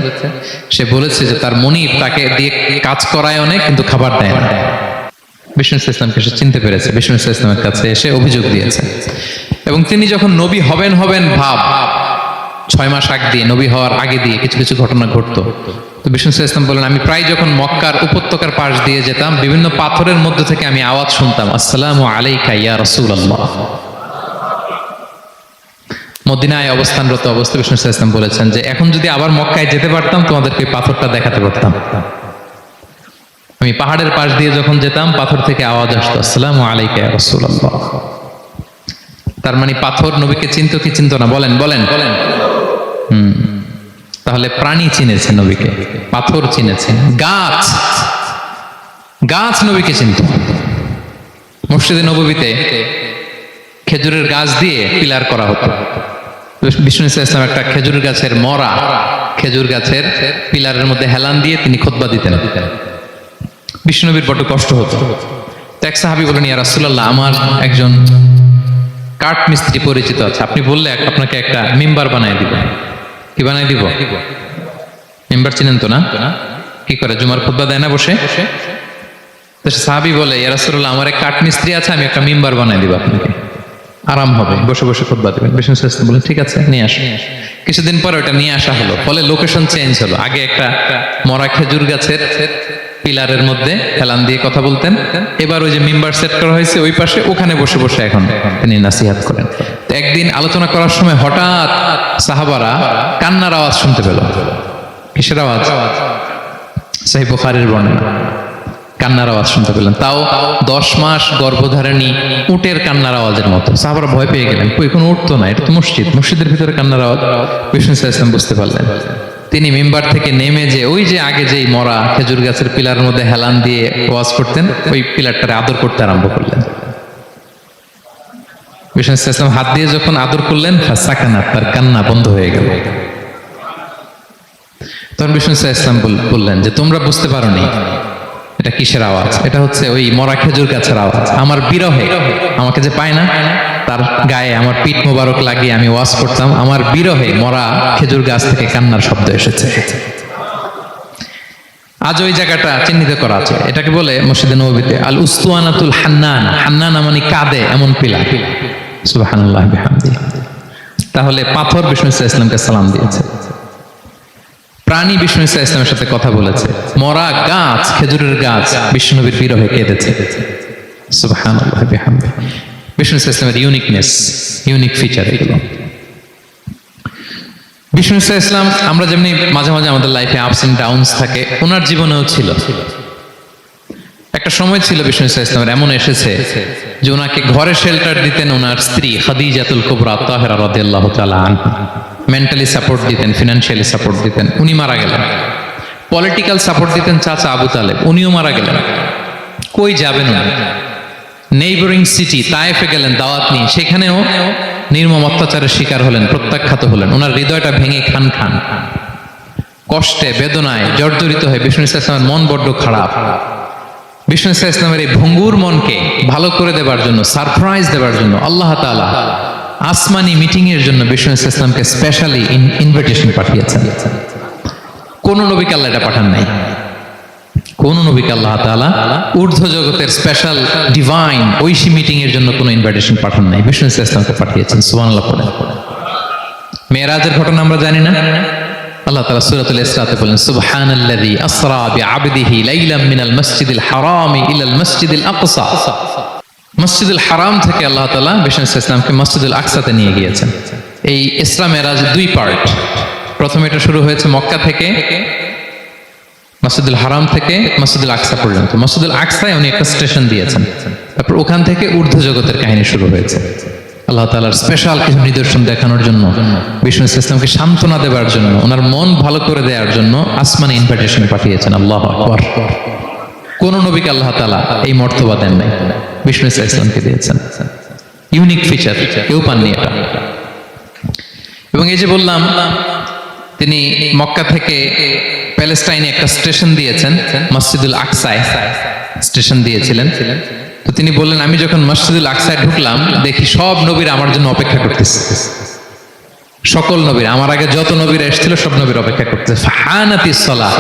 সে বলেছে যে তার মনিব তাকে দিয়ে কাজ করায় অনেক, কিন্তু খাবার দেয় না। বিষ্ণু ইসলামকে সে চিনতে পেরেছে, বিষ্ণু ইসলামের কাছে এসে অভিযোগ দিয়েছে। এবং তিনি যখন নবী হবেন ভাব 6 মাস আগ দিয়ে, নবী হওয়ার আগে দিয়ে কিছু কিছু ঘটনা ঘটতো। তো বিষ্ণু ইসলাম বলেন, আমি প্রায় যখন মক্কার উপত্যকার পাশ দিয়ে যেতাম, বিভিন্ন পাথরের মধ্যে থেকে আমি আওয়াজ শুনতাম, আসসালামু আলাইকা ইয়া রাসূলুল্লাহ। মদিনায় অবস্থানরত অবস্থা বিষ্ণু ইসলাম বলেছেন যে এখন যদি আবার মক্কায় যেতে পারতাম, তোমাদেরকে পাথরটা দেখাতে পারতাম। আমি পাহাড়ের পাশ দিয়ে যখন যেতাম, পাথর থেকে আওয়াজ আসতো, আসসালামু আলাইকা ইয়া রাসূলুল্লাহ। তার মানে পাথর নবীকে চিনতো কি চিনতো না? বলেন বলেন। তাহলে প্রাণী চিনেছে নবীকে, পাথর চিনেছে, গাছ নবীকে চিনত। মসজিদে নববীতে খেজুরের গাছ দিয়ে পিলার করা হতো। বিষ্ণু ইসলাম একটা খেজুর গাছের মরা খেজুর গাছের পিলারের মধ্যে হেলান দিয়ে তিনি খুতবা দিতেন। বিষ্ণুনবীর বড় কষ্ট হতো। তো এক সাহাবী বলেন, ইয়া রাসূলুল্লাহ, আমার একজন কাঠ মিস্ত্রি পরিচিত আছে, আপনি বললে আপনাকে একটা মিম্বার বানায় দিব। কি বানায় দিব? মিম্বার চিনেন তো না? কি করে জুমার খুতবা দেয় না বসে? তো সাহাবী বলে, ইয়া রাসূলুল্লাহ, আমার এক কাঠ মিস্ত্রি আছে, আমি একটা মিম্বার বানায় দিব আপনাকে, আরাম হবে, বসে বসে খুতবা দেবেন। বিষ্ণু ইসলাম বলেন, ঠিক আছে, নিয়ে আসো। কিছুদিন পরে ওটা নিয়ে আসা হলো। ফলে লোকেশন চেঞ্জ হলো। আগে একটা মরা খেজুর গাছের পিলারের মধ্যে হেলান দিয়ে কথা বলতেন, এবার ওই যে মিম্বার সেট করা হয়েছে ওই পাশে, ওখানে বসে বসে এখন তিনি নাসিহাত করেন। তো একদিন আলোচনা করার সময় হঠাৎ সাহাবারা কান্নার আওয়াজ শুনতে পেল। কিসের আওয়াজ? সহিহ বুখারীর বর্ণনা। কান্নার আওয়াজ শুনতে পেলেন, তাও 10 মাস গর্ভধারিণী উটের কান্নার আওয়াজের মতো। সাহাবারা ভয় পেয়ে গেলেন, কই কোনো উট তো না, এটা তো মসজিদের ভিতরে কান্নার আওয়াজ। বিষ্ণু ইসলাম বুঝতে পারলেন। তিনি মিম্বার থেকে নেমে যে ওই যে আগে যেই মরা খেজুর গাছের পিলারের মধ্যে হেলান দিয়ে ওয়াজ করতেন, ওই পিলারটারে আদর করতে আরম্ভ করলেন। বিষ্ণু ইসলাম হাত দিয়ে যখন আদর করলেন, ফাসাকানাত, তার কান্না বন্ধ হয়ে গেল। তখন বিষ্ণু ইসলাম বললেন যে তোমরা বুঝতে পারোনি এটা কিসের আওয়াজ? এটা হচ্ছে ওই মরা খেজুর গাছের আওয়াজ। আমার বিরহে, আমাকে যে পায় না, তার গায়ে আমার পিঠ মোবারক লাগিয়ে আমি ওয়াজ করতাম, আমার বিরহে মরা খেজুর গাছ থেকে কান্নার শব্দ এসেছে। আজ ওই জায়গাটা চিহ্নিত করা আছে। এটাকে বলে মসজিদে নববীতে আল উস্তুয়ানাতুল হান্নান। হান্নান মানে কাঁদে এমন পিলার। সুবহানাল্লাহ বিহামদিহি। তাহলে পাথর বিষ্ণু ইসলামকে সালাম দিয়েছে, প্রাণী বিষ্ণু ইসলামের সাথে কথা বলেছে, মরা গাছ খেজুরের গাছ বিষ্ণুনবীর বিরহে কেঁদেছে। সুবহানাল্লাহ বিহামদিহি। বিষ্ণু ইসলামের ইউনিকনেস, ইউনিক ফিচার এগুলো। বিষ্ণু ইসলাম, আমরা যেমনি মাঝে মাঝে আমাদের লাইফে আপস এন্ড ডাউনস থাকে, ওনার জীবনেও ছিল। একটা সময় ছিল বিষ্ণু ইসলামের এমন এসেছে যে ওনাকে ঘরে শেল্টার দিতেন ওনার স্ত্রী খাদিজাতুল কুবরা তাহেরা রাদিয়াল্লাহু তাআলা আনহা। মেন্টালি সাপোর্ট দিতেন, ফিনান্সিয়ালি সাপোর্ট দিতেন। উনি মারা গেলেন। পলিটিক্যাল সাপোর্ট দিতেন চাচা আবু তালেব, উনিও মারা গেলেন। কই যাবেন উনি? নেইবরিং সিটি তায়েফে গেলেন দাওয়াত নিয়ে, সেখানেও নির্মম অত্যাচারের শিকার হলেন, প্রত্যাখ্যাত হলেন। ওনার হৃদয়টা ভেঙে খান খান, কষ্টে বেদনায় জর্জরিত হয়ে বিষ্ণু ইসলামের মন বড্ড খারাপ। বিষ্ণু ইসলামের এই ভঙ্গুর মনকে ভালো করে দেবার জন্য, সারপ্রাইজ দেবার জন্য আল্লাহ তাআলা আসমানি মিটিং এর জন্য বিষ্ণু ইসলামকে স্পেশালি ইনভিটেশন পাঠিয়েছেন। কোন নবীকে আল্লাহ এটা পাঠান নাই। কোন নবীকে আল্লাহ তাআলা ঊর্ধ্ব জগতের স্পেশাল ডিভাইন ঐশী মিটিং এর জন্য কোনো ইনভিটেশন পাঠান নাই, বিষ্ণু ইসলামকে পাঠিয়েছেন। সুবহানাল্লাহ পড়েন। মেরাজের ঘটনা আমরা জানি না? আল্লাহ তাআলা সূরাতুল ইসরাতে বলেন, সুবহানাল্লাযী আসরা বিআবদিহি লাইলাম মিনাল মাসজিদিল হারামি ইলাল মাসজিদিল আকসা। মসজিদুল হারাম থেকে আল্লাহ তাআলা বিষ্ণু ইসলামকে মসজিদুল আকসাতে নিয়ে গিয়েছেন। এই ইসরা মেরাজ 2 পার্ট। প্রথমে এটা শুরু হয়েছে মক্কা থেকে, মসজিদুল হারাম থেকে মসজিদুল আকসা পর্যন্ত। মসজিদুল আকসায় উনি একটা স্টেশন দিয়েছেন, তারপর ওখান থেকে ঊর্ধ্ব জগতের কাহিনী শুরু হয়েছে। আল্লাহ তাআলার স্পেশাল কিছু নিদর্শন দেখানোর জন্য, বিষ্ণু ইসলামকে সান্ত্বনা দেওয়ার জন্য, ওনার মন ভালো করে দেওয়ার জন্য আসমানি ইনভিটেশন পাঠিয়েছেন। আল্লাহু আকবার। কোন নবীকে আল্লাহ তাআলা এই মর্তবা দেন নাই, বিষ্ণু ইসলামকে দিয়েছেন। ইউনিক ফিচার, কেউ পাননি এটা। এবং এই যে বললাম তিনি মক্কা থেকে প্যালেস্টাইনে একটা স্টেশন দিয়েছেন, মসজিদুল আকসায় স্টেশন দিয়েছিলেন। তো তিনি বললেন, আমি যখন মসজিদুল আকসায় ঢুকলাম দেখি সব নবীরা আমার জন্য অপেক্ষা করতেছে। সকল নবীর, আমার আগে যত নবীরা এসেছিল সব নবীর অপেক্ষা করতেছে। ফাহানাতিস সালাহ,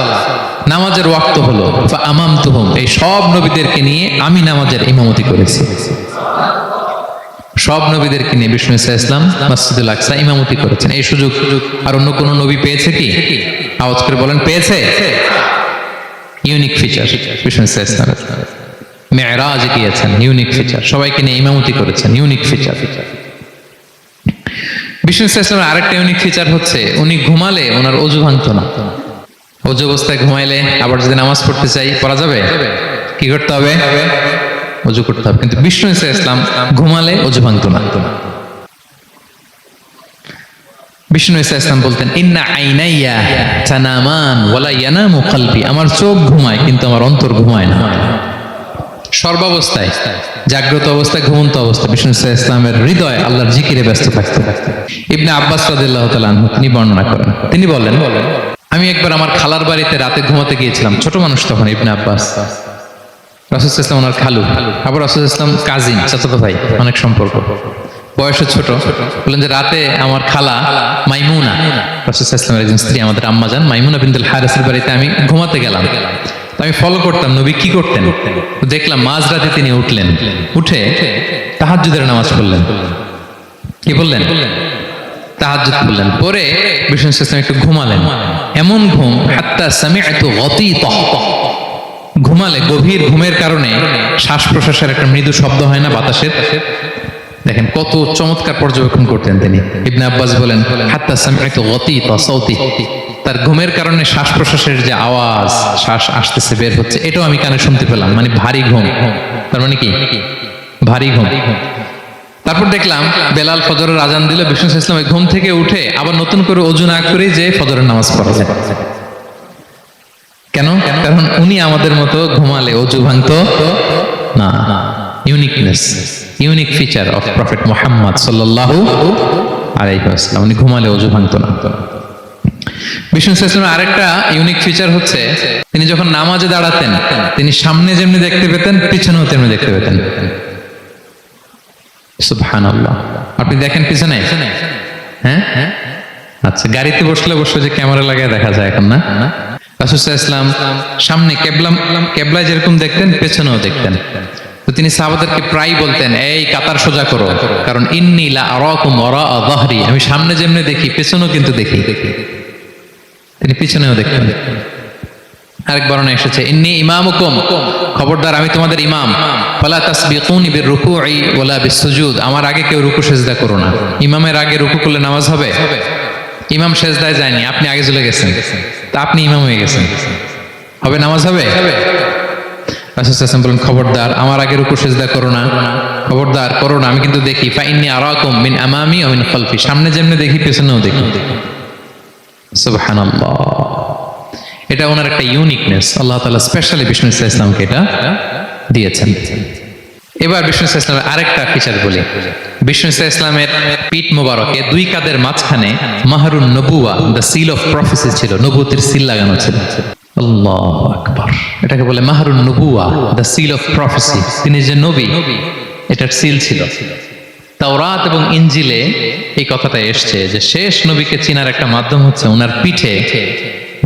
নামাজের ওয়াক্ত হলো। ফাআমামতুহুম, এই সব নবীদেরকে নিয়ে আমি নামাজের ইমামতি করেছি। সব নবীদেরকে নিয়ে বিষ্ণু ইসা ইসলাম মসজিদুল আকসা ইমামতি করেছেন। এই সুযোগ আর অন্য কোন নবী পেয়েছে কি? আওয়াজ করে বলেন, পেয়েছে? ইউনিক ফিচার বিষ্ণু ইসা ইসলামের। মেরাজে গিয়েছেন, ইউনিক ফিচার। সবাইকে নিয়ে ইমামতি করেছেন, ইউনিক ফিচার। বিষ্ণু ইসা ইসলামের আরেকটা ইউনিক ফিচার হচ্ছে উনি ঘুমালে ওনার অজু ভাঙতো না। অজু অবস্থায় ঘুমাইলে আবার যদি নামাজ পড়তে চাই পড়া যাবে? কি করতে হবে? অজু করতে হবে। কিন্তু বিষ্ণু ইসা ইসলাম ঘুমালে অজু ভাঙতো না। বিষ্ণু ইসা ইসলাম বলতেন, ইন্না আইনাইয়া তানামান ওয়ালা ইয়ানামু কলবি, আমার চোখ ঘুমায় কিন্তু আমার অন্তর ঘুমায় না। সর্বাবস্থায়, জাগ্রত অবস্থায়, ঘুমন্ত অবস্থায় বিষ্ণু ইসা ইসলামের হৃদয় আল্লাহর জিকিরে ব্যস্ত থাকতে। ইবনে আব্বাস রাদিয়াল্লাহু তাআলা আনহু তিনি বর্ণনা করেন, তিনি বলেন, আমি একবার আমার খালার বাড়িতে রাতে ঘুমাতে গিয়েছিলাম। ছোট মানুষ তখন ইবনে আব্বাস। রাসূল সাল্লাল্লাহু আলাইহি ওয়াসাল্লাম ওনার খালু, আবার রাসূল সাল্লাল্লাহু আলাইহি ওয়াসাল্লাম কাজিন, চাচাতো ভাই, অনেক সম্পর্ক, বয়সে ছোট। বললেন যে রাতে আমার খালা মাইমুনা, রাসূল সাল্লাল্লাহু আলাইহি ওয়াসাল্লামের একজন স্ত্রী, আমাদের আম্মাজান মাইমুনা বিনতুল হারিসের বাড়িতে আমি ঘুমাতে গেলাম। আমি ফলো করতাম নবী কি করতেন। দেখলাম মাঝরাতে তিনি উঠলেন, উঠে তাহাজ্জুদের নামাজ পড়লেন। কি বললেন? তাহাজ্জুদ পড়লেন। পরে বিষ্ণু ইসলাম একটু ঘুমালেন। এমন ঘুম, হাত্তা সামি'তু গতীতাহ, ঘুমালে গভীর ঘুমের কারণে শ্বাস প্রশ্বাসের একটা মৃদু শব্দ হয় না বাতাসের? দেখেন কত চমৎকার পর্যবেক্ষণ করতেন তিনি। ইবনে আব্বাস বলেন, হাত্তা সামি'তু গতীতা সাউতি, তার ঘুমের কারণে শ্বাস প্রশ্বাসের যে আওয়াজ, শ্বাস আসতেছে বের হচ্ছে, এটাও আমি কানে শুনতে পেলাম। মানে ভারী ঘুম। তার মানে কি? ভারী ঘুম। তারপর দেখলাম বেলাল ফজরের আজান দিল, বিষ্ণু ইসলাম ঘুম থেকে উঠে আবার নতুন করে অজু না করে যে ফজরের নামাজ পড়া যায়। কেন? কারণ উনি আমাদের মতো ঘুমালে অজু ভাঙতো না। Uniqueness, unique feature of prophet Muhammad সাল্লাল্লাহু আলাইহি ওয়াসাল্লাম, উনি ঘুমালে অজু ভাঙতো না। বিষ্ণু ইসলামের আরেকটা ইউনিক ফিচার হচ্ছে তিনি যখন নামাজে দাঁড়াতেন তিনি সামনে যেমনি দেখতে পেতেন পিছনেও তেমনি দেখতে পেতেন। সুবহানাল্লাহ। আপনি দেখেন পিছনে? হ্যাঁ, আচ্ছা, গাড়িতে বসলে যে ক্যামেরা লাগায় দেখা যায় এখন, না? রাসূল সাল্লাল্লাহু আলাইহি ওয়াসাল্লাম সামনে কেবলায় যেরকম দেখতেন পেছনেও দেখতেন। তো তিনি সাহাবাদেরকে প্রায় বলতেন, এই কাতার সোজা করো, কারণ ইন্নী লা আরাকুম ওয়ারা যাহরি, আমি সামনে যেমনি দেখি পেছনেও কিন্তু দেখি। তিনি পিছনেও দেখতেন। আরেক বর্ণনা এসেছে, ইন্নী ইমামুকুম, খবরদার আমি তোমাদের ইমাম, ফালা তাসবিকুনি বিররুকুই ওয়ালা বিসসুজুদ, আমার আগে কেউ রুকু সিজদা করো না। ইমামের আগে রুকু করলে নামাজ হবে? ইমাম সিজদায় যায়নি, আপনি আগে চলে গেছেন, তা আপনি ইমাম হয়ে গেছেন, হবে? নামাজ হবে? রাসূল সাল্লাল্লাহু আলাইহি ওয়াসাল্লাম বলেন, খবরদার আমার আগে রুকু সিজদা করো না, খবরদার করো না, আমি কিন্তু দেখি। ফা ইন্নী আরাকুম মিন আমামি ওয়া মিন খালফি, সামনে যেমনি দেখি পেছনেও দেখি। সুবহানাল্লাহ। এটা ওনার একটা ইউনিকনেস, আল্লাহ তাআলা স্পেশালি বিষ্ণু ইসলামকে এটা দিয়েছেন। এবার বিষ্ণু ইসলামের আরেকটা ফিচার বলি। বিষ্ণু ইসলামের পিঠ মোবারকে দুই কাঁধের মাঝখানে মাহরুন নবুয়া, দ্য সিল অফ প্রফেসি ছিল, নবুয়তের সিল লাগানো ছিল। আল্লাহু আকবার। এটাকে বলে মাহরুন নবুয়া, দ্য সিল অফ প্রফেসি, তিনি যে নবী এটার সিল ছিল। তাওরাত এবং ইনজিলে এই কথাটা এসছে যে শেষ নবীকে চেনার একটা মাধ্যম হচ্ছে ওনার পিঠে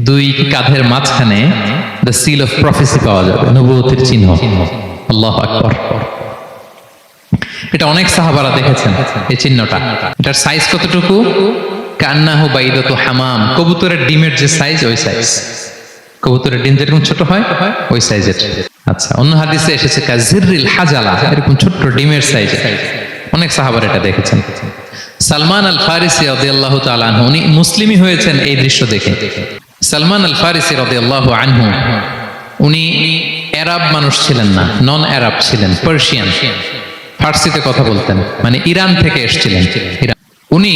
দুই কাঁধের মাঝখানে দ্য সিল অফ প্রফেসি পাওয়া যাবে, নবুয়তের চিহ্ন। আল্লাহু আকবার। এটা অনেক সাহাবারা দেখেছেন এই চিহ্নটা। এটার সাইজ কতটুকু? কান্নাহু বাইদাতু হামাম, কবুতরের ডিমের যে সাইজ ওই সাইজ। কবুতরের ডিম যেরকম ছোট হয় ওই সাইজের। আচ্ছা, অন্য হাদিসে এসেছে কাজিররিল হাজালা, এরকম ছোট্ট ডিমের সাইজ। অনেক সাহাবারা এটা দেখেছেন। সালমান আল ফারিসি রাদিয়াল্লাহু তাআলা আনহু, উনি মুসলিমই হয়েছেন এই দৃশ্য দেখে। সালমান আল ফারিসি রাদিয়াল্লাহু আনহু উনি আরব মানুষ ছিলেন না, নন আরব ছিলেন, পার্সিয়ান, ফার্সিতে কথা বলতেন, মানে ইরান থেকে এসেছিলেন। উনি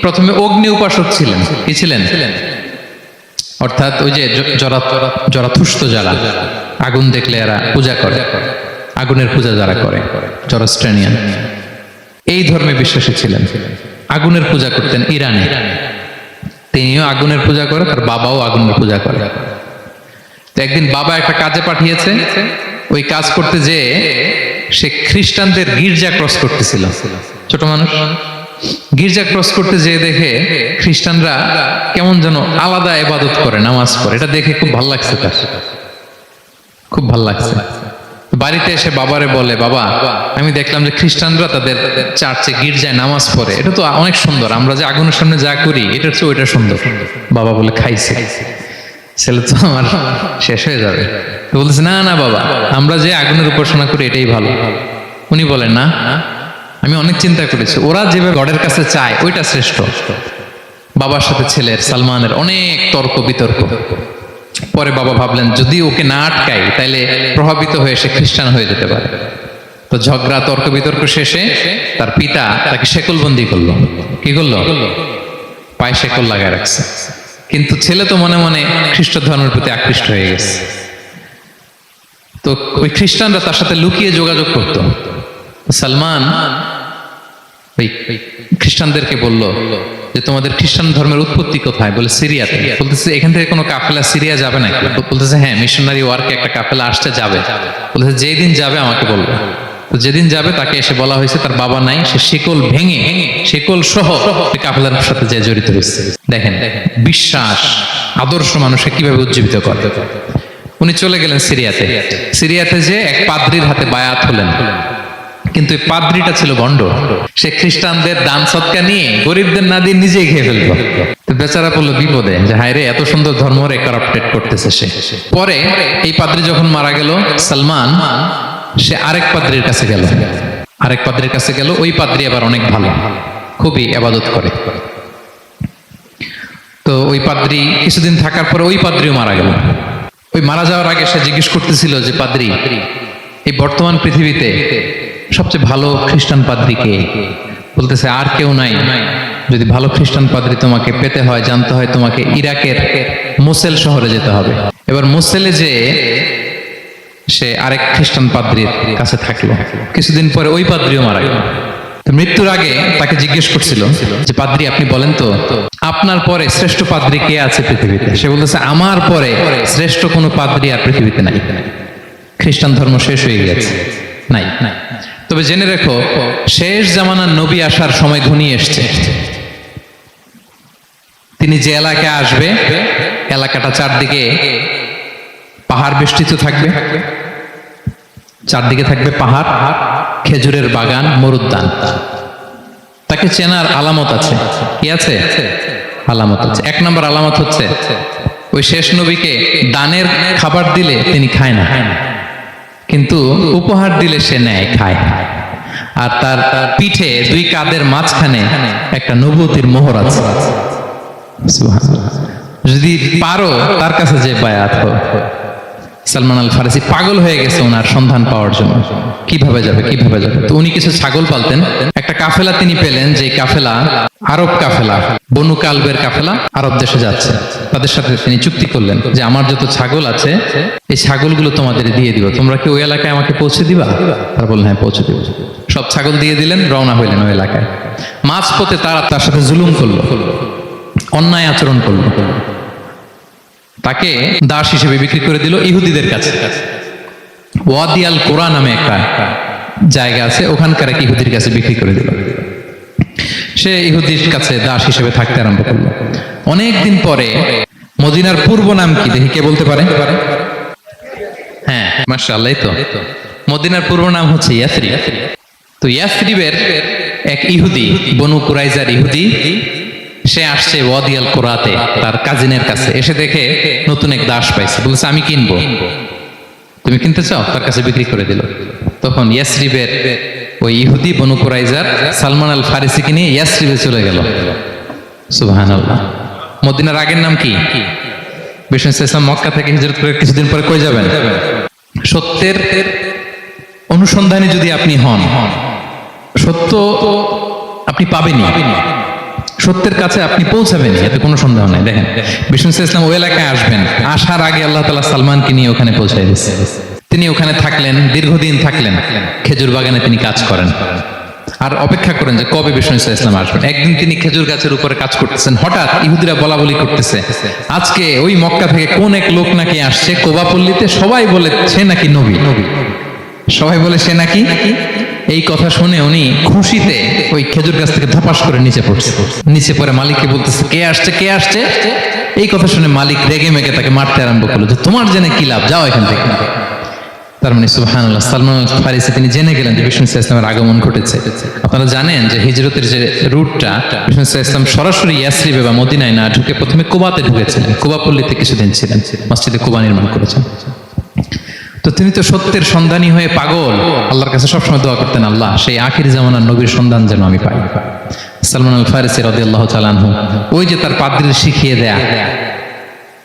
প্রথমে অগ্নি উপাসক ছিলেন। কি ছিলেন? অর্থাৎ ওই যে জরাথুস্ত যারা আগুন দেখলে এরা পূজা করে, আগুনের পূজা যারা করে, জরস্ট্রেনিয়ান, এই ধর্মে বিশ্বাসী ছিলেন। আগুনের পূজা করতেন ইরানে। তিনিও আগুনের পূজা করে, তার বাবাও আগুনের পূজা করে। তো একদিন বাবা একটা কাজে পাঠিয়েছে, ওই কাজ করতে যেয়ে সে খ্রিস্টানদের গির্জা ক্রস করতেছিল। ছোট মানুষ গির্জা ক্রস করতে যেয়ে দেখে খ্রিস্টানরা কেমন যেন আলাদা ইবাদত করে, নামাজ পড়ে। এটা দেখে খুব ভালো লাগছে, তার খুব ভালো লাগছে। বাড়িতে এসে বাবারে বলে, বাবা আমি দেখলাম যে খ্রিস্টানরা তাদের চার্চে গির্জায় নামাজ পড়ে, এটা তো অনেক সুন্দর, আমরা যে আগুনের সামনে যা করি এটার চেয়ে ওইটা সুন্দর। বাবা বলে, খাইছে, ছেলে তো আমার শেষ হয়ে যাবে। তো বলতেছে, না না বাবা, আমরা যে আগুনের উপাসনা করি এটাই ভালো। উনি বলেন, না আমি অনেক চিন্তা করেছি, ওরা যেভাবে গডের কাছে চায় ওইটা শ্রেষ্ঠ। বাবার সাথে ছেলের সালমানের অনেক তর্ক বিতর্ক। পরে বাবা ভাবলেন, যদি ওকে না আটকাই তাইলে প্রভাবিত হয়ে সে খ্রিস্টান হয়ে যেতে পারে। তো ঝগড়া তর্ক বিতর্ক শেষে তার পিতা তাকে শেকলবন্দি করলো। কি করলো? পায়ে শেকল লাগায় রাখছে। কিন্তু ছেলে তো মনে মনে খ্রিস্ট ধর্মের প্রতি আকৃষ্ট হয়ে গেছে। তো ওই খ্রিস্টানরা তার সাথে লুকিয়ে যোগাযোগ করত। সালমান ওই খ্রিস্টানদেরকে বলল যে, তোমাদের খ্রিস্টান ধর্মের উৎপত্তি কোথায়? বলে, সিরিয়াতে। বলতেছে, এখান থেকে কোনো কাফেলা সিরিয়া যাবে নাকি? বলতেছে, হ্যাঁ, মিশনারি ওয়ার্কে একটা কাফেলা আসতে যাবে। বলতেছে, যেই দিন যাবে আমাকে বলবে। তো যেদিন যাবে তাকে এসে বলা হয়েছে তার বাবা নাই, সে শিকল ভেঙে শিকল সহ কাফেলার সাথে যে জড়িত হয়েছে। দেখেন বিশ্বাস, আদর্শ মানুষকে কিভাবে উজ্জীবিত করে। উনি চলে গেলেন সিরিয়াতে। সিরিয়াতে যে এক পাদ্রির হাতে বায়াত হলেন, কিন্তু এই পাদ্রিটা ছিল ভণ্ড। সে খ্রিস্টানদের দান সৎকা নিয়ে গরিবদের না দিয়ে নিজেই খেয়ে ফেলতো। তো বেচারা পড়লো বিপদে, যে হায় রে, এত সুন্দর ধর্ম রে কারাপ্টেড করতেছে সে। পরে এই পাদ্রি যখন মারা গেল, সালমান সে আরেক পাদ্রির কাছে গেল। আরেক পাদ্রির কাছে গেল, ওই পাদ্রি আবার অনেক ভালো, খুবই ইবাদত করে। তো ওই পাদ্রি কিছুদিন থাকার পরে ওই পাদ্রিও মারা গেল। ওই মারা যাওয়ার আগে সে জিজ্ঞেস করতেছিল যে, পাদ্রি, এই বর্তমান পৃথিবীতে সবচেয়ে ভালো খ্রিস্টান পাদ্রি কে? বলতেছে, আর কেউ নাই। যদি ভালো খ্রিস্টান পাদ্রি তোমাকে পেতে হয়, জানতে হয়, তোমাকে ইরাকের মোসেল শহরে যেতে হবে। এবার মোসেলে যে সে আরেক খ্রিস্টান পাদ্রির কাছে থাকলো। কিছুদিন পরে ওই পাদ্রিও মারা গেল। তো মৃত্যুর আগে তাকে জিজ্ঞেস করছিল যে, পাদ্রি আপনি বলেন তো, আপনার পরে শ্রেষ্ঠ পাদ্রি কে আছে পৃথিবীতে? সে বলতেছে, আমার পরে শ্রেষ্ঠ কোনো পাদ্রি আর পৃথিবীতে নাই, খ্রিস্টান ধর্ম শেষ হয়ে গেছে, নাই। তবে জেনে রেখো, শেষ জামানার নবী আসার সময় ঘনিয়ে এসছে। তিনি যে এলাকায় আসবে, এলাকাটা চারদিকে পাহাড় বেষ্টিত থাকবে, চারদিকে থাকবে পাহাড়, খেজুরের বাগান, মরুদ্যান। তাকে চেনার আলামত আছে। কি আছে? আলামত আছে। এক নম্বর আলামত হচ্ছে, ওই শেষ নবীকে দানের খাবার দিলে তিনি খায় না, কিন্তু উপহার দিলে সে নেয়, খায়। আর তার পিঠে দুই কাঁধের মাঝখানে একটা নবুয়তির মোহর আছে। যদি পারো তার কাছে যে বায়াত হও। সালমান আল ফারিসি পাগল হয়ে গেছে ওনার সন্ধান পাওয়ার জন্য, কিভাবে যাবে। তো উনি কিছু ছাগল পালতেন। একটা কাফেলা তিনি পেলেন, যে কাফেলা আরব কাফেলা, বনু কালবের কাফেলা, আরব দেশে যাচ্ছে। তাদের সাথে তিনি চুক্তি করলেন যে, আমার যত ছাগল আছে এই ছাগলগুলো তোমাদের দিয়ে দিব, তোমরা কি ওই এলাকায় আমাকে পৌঁছে দিবা? তারা বললেন, হ্যাঁ পৌঁছে দিব। সব ছাগল দিয়ে দিলেন, রওনা হইলেন ওই এলাকায়। মাঝপথে তারা তার সাথে জুলুম করলো, অন্যায় আচরণ করলো। তাকে দাস হিসেবে বিক্রি করে দিল ইহুদিদের কাছে। ওয়াদি আল কোরা নামে একটা জায়গা আছে, ওখানকার এক ইহুদির কাছে বিক্রি করে দিল। সে ইহুদির কাছে দাস হিসেবে থাকতে আরম্ভ করলো। অনেকদিন পরে, মদিনার পূর্ব নাম কি দেখি কে বলতে পারে? হ্যাঁ, মাশাআল্লাহ। তো মদিনার পূর্ব নাম হচ্ছে ইয়াসরিব। তো ইয়াসরিবের এক ইহুদি, বনু কুরাইজার ইহুদি, সে আসছে ওয়াদি আল কোরাতে তার কাজিনের কাছে। এসে দেখে নতুন এক দাস পাইছে, বলছে আমি কিনবো, তুমি কিনতে চাও? তার কাছে বিক্রি করে দিল। তখন ইয়াসরিবের ওই ইহুদি বনু কুরাইজার সালমান আল ফারিসিকে নিয়ে ইয়াসরিবে চলে গেল। সুবহানাল্লাহ। মদিনার আগের নাম কি? বিষ্ণু ইসলাম মক্কা থেকে হিজরত করে কিছুদিন পরে কই যাবেন? সত্যের অনুসন্ধানে যদি আপনি হন, সত্য আপনি পাবেনই, সত্যের কাছে আপনি পৌঁছাবেন, এতে কোনো সন্দেহ নাই। দেখেন, বিষ্ণু ইসলাম ওই এলাকায় আসবেন, আসার আগে আল্লাহ তাআলা সালমানকে নিয়ে ওখানে পৌঁছায় দিচ্ছে। তিনি ওখানে থাকলেন, দীর্ঘদিন থাকলেন, খেজুর বাগানে তিনি কাজ করেন। আর অপেক্ষা করেন যে কবে বিষ্ণু ইসলাম আসবেন। একদিন তিনি খেজুর গাছের উপরে কাজ করতেছেন, হঠাৎ ইহুদিরা বলা বলি করতেছে আজকে ওই মক্কা থেকে কোন এক লোক নাকি আসছে কোবা পল্লীতে, সবাই বলে সে নাকি নবী, সবাই বলে সে নাকি। এই কথা শুনে উনি খুশিতে ওই খেজুর গাছ থেকে ধপাস করে নিচে পড়ছে। নিচে পড়ে মালিককে বলতেছে কে আসছে কে আসছে। এই কথা শুনে মালিক রেগে মেগে তাকে মারতে আরম্ভ করলো যে তোমার জেনে কি লাভ, যাও এখান থেকে। তার মানে সুবহানাল্লাহ, সালমান আল ফারিসি তিনি জেনে গেলেন যে বিষ্ণু ইসলামের আগমন ঘটেছে। আপনারা জানেন যে হিজরতের যে রুটটা, বিষ্ণু ইসলাম সরাসরি ইয়াসরিবে বা মদিনায় না ঢুকে প্রথমে কুবাতে ঢুকেছিলেন, কুবা পল্লীতে কিছুদিন ছিলেন, মসজিদে কুবা নির্মাণ করেছেন। তো তিনি তো সত্যের সন্ধানী হয়ে পাগল, আল্লাহর কাছে সবসময় দোয়া করতেন, আল্লাহ সেই আখির জামানার নবীর সন্ধান যেন আমি পাই। সালমান আল ফারিসি রাদিয়াল্লাহু তাআলা আনহু ওই যে তার পাদ্রীর শিখিয়ে দেয়া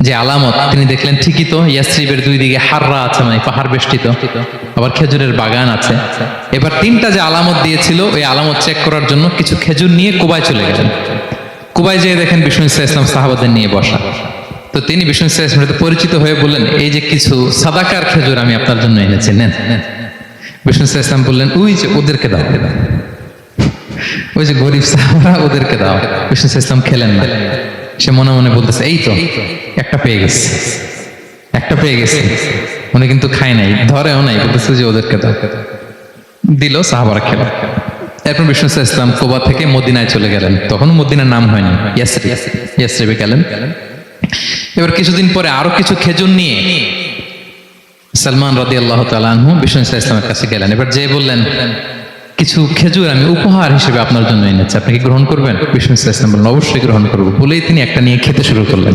যে আলামত, তিনি দেখলেন ঠিকই তো ইয়াসরিবের দুই দিকে হাররা আছে, মানে পাহাড় বেষ্টিত, আবার খেজুরের বাগান আছে। এবার তিনটা যে আলামত দিয়েছিল ওই আলামত চেক করার জন্য কিছু খেজুর নিয়ে কুবায় চলে গেলেন। কুবায় যেয়ে দেখেন বিষ্ণু ইসলাম সাহাবাদের নিয়ে বসা। তো তিনি বিষ্ণু ইসলামের সাথে পরিচিত হয়ে বললেন এই যে কিছু সাদাকার খেজুর আমি আপনার জন্য এনেছি, নেন। বিষ্ণু ইসলাম বললেন ওই যে ওদেরকে দাও, ওই যে গরিব সাহাবারা ওদেরকে দাও। বিষ্ণু ইসলাম খেলেন না, সে মনে মনে বলতেছে এই তো একটা পেয়ে গেছে, একটা পেয়ে গেছে। উনি কিন্তু খায় নাই, ধরেও নাই, বলতেছে যে ওদেরকে দাও। দিল, সাহাবারা খেল। এরপর বিষ্ণু ইসলাম কুবা থেকে মদিনায় চলে গেলেন। তখন মদিনার নাম হয়নি, ইয়াসরিবে গেলেন। এবার কিছুদিন পরে আরো কিছু খেজুর নিয়ে সালমান রাদিয়াল্লাহু তাআলা আনহু বিষ্ণু ইসলামের কাছে গেলেন। এবার যে বললেন কিছু খেজুর আমি উপহার হিসেবে আপনার জন্য এনেছি, আপনি কি গ্রহণ করবেন? বিষ্ণু ইসলাম বললেন অবশ্যই গ্রহণ করবো। বলেই তিনি একটা নিয়ে খেতে শুরু করলেন,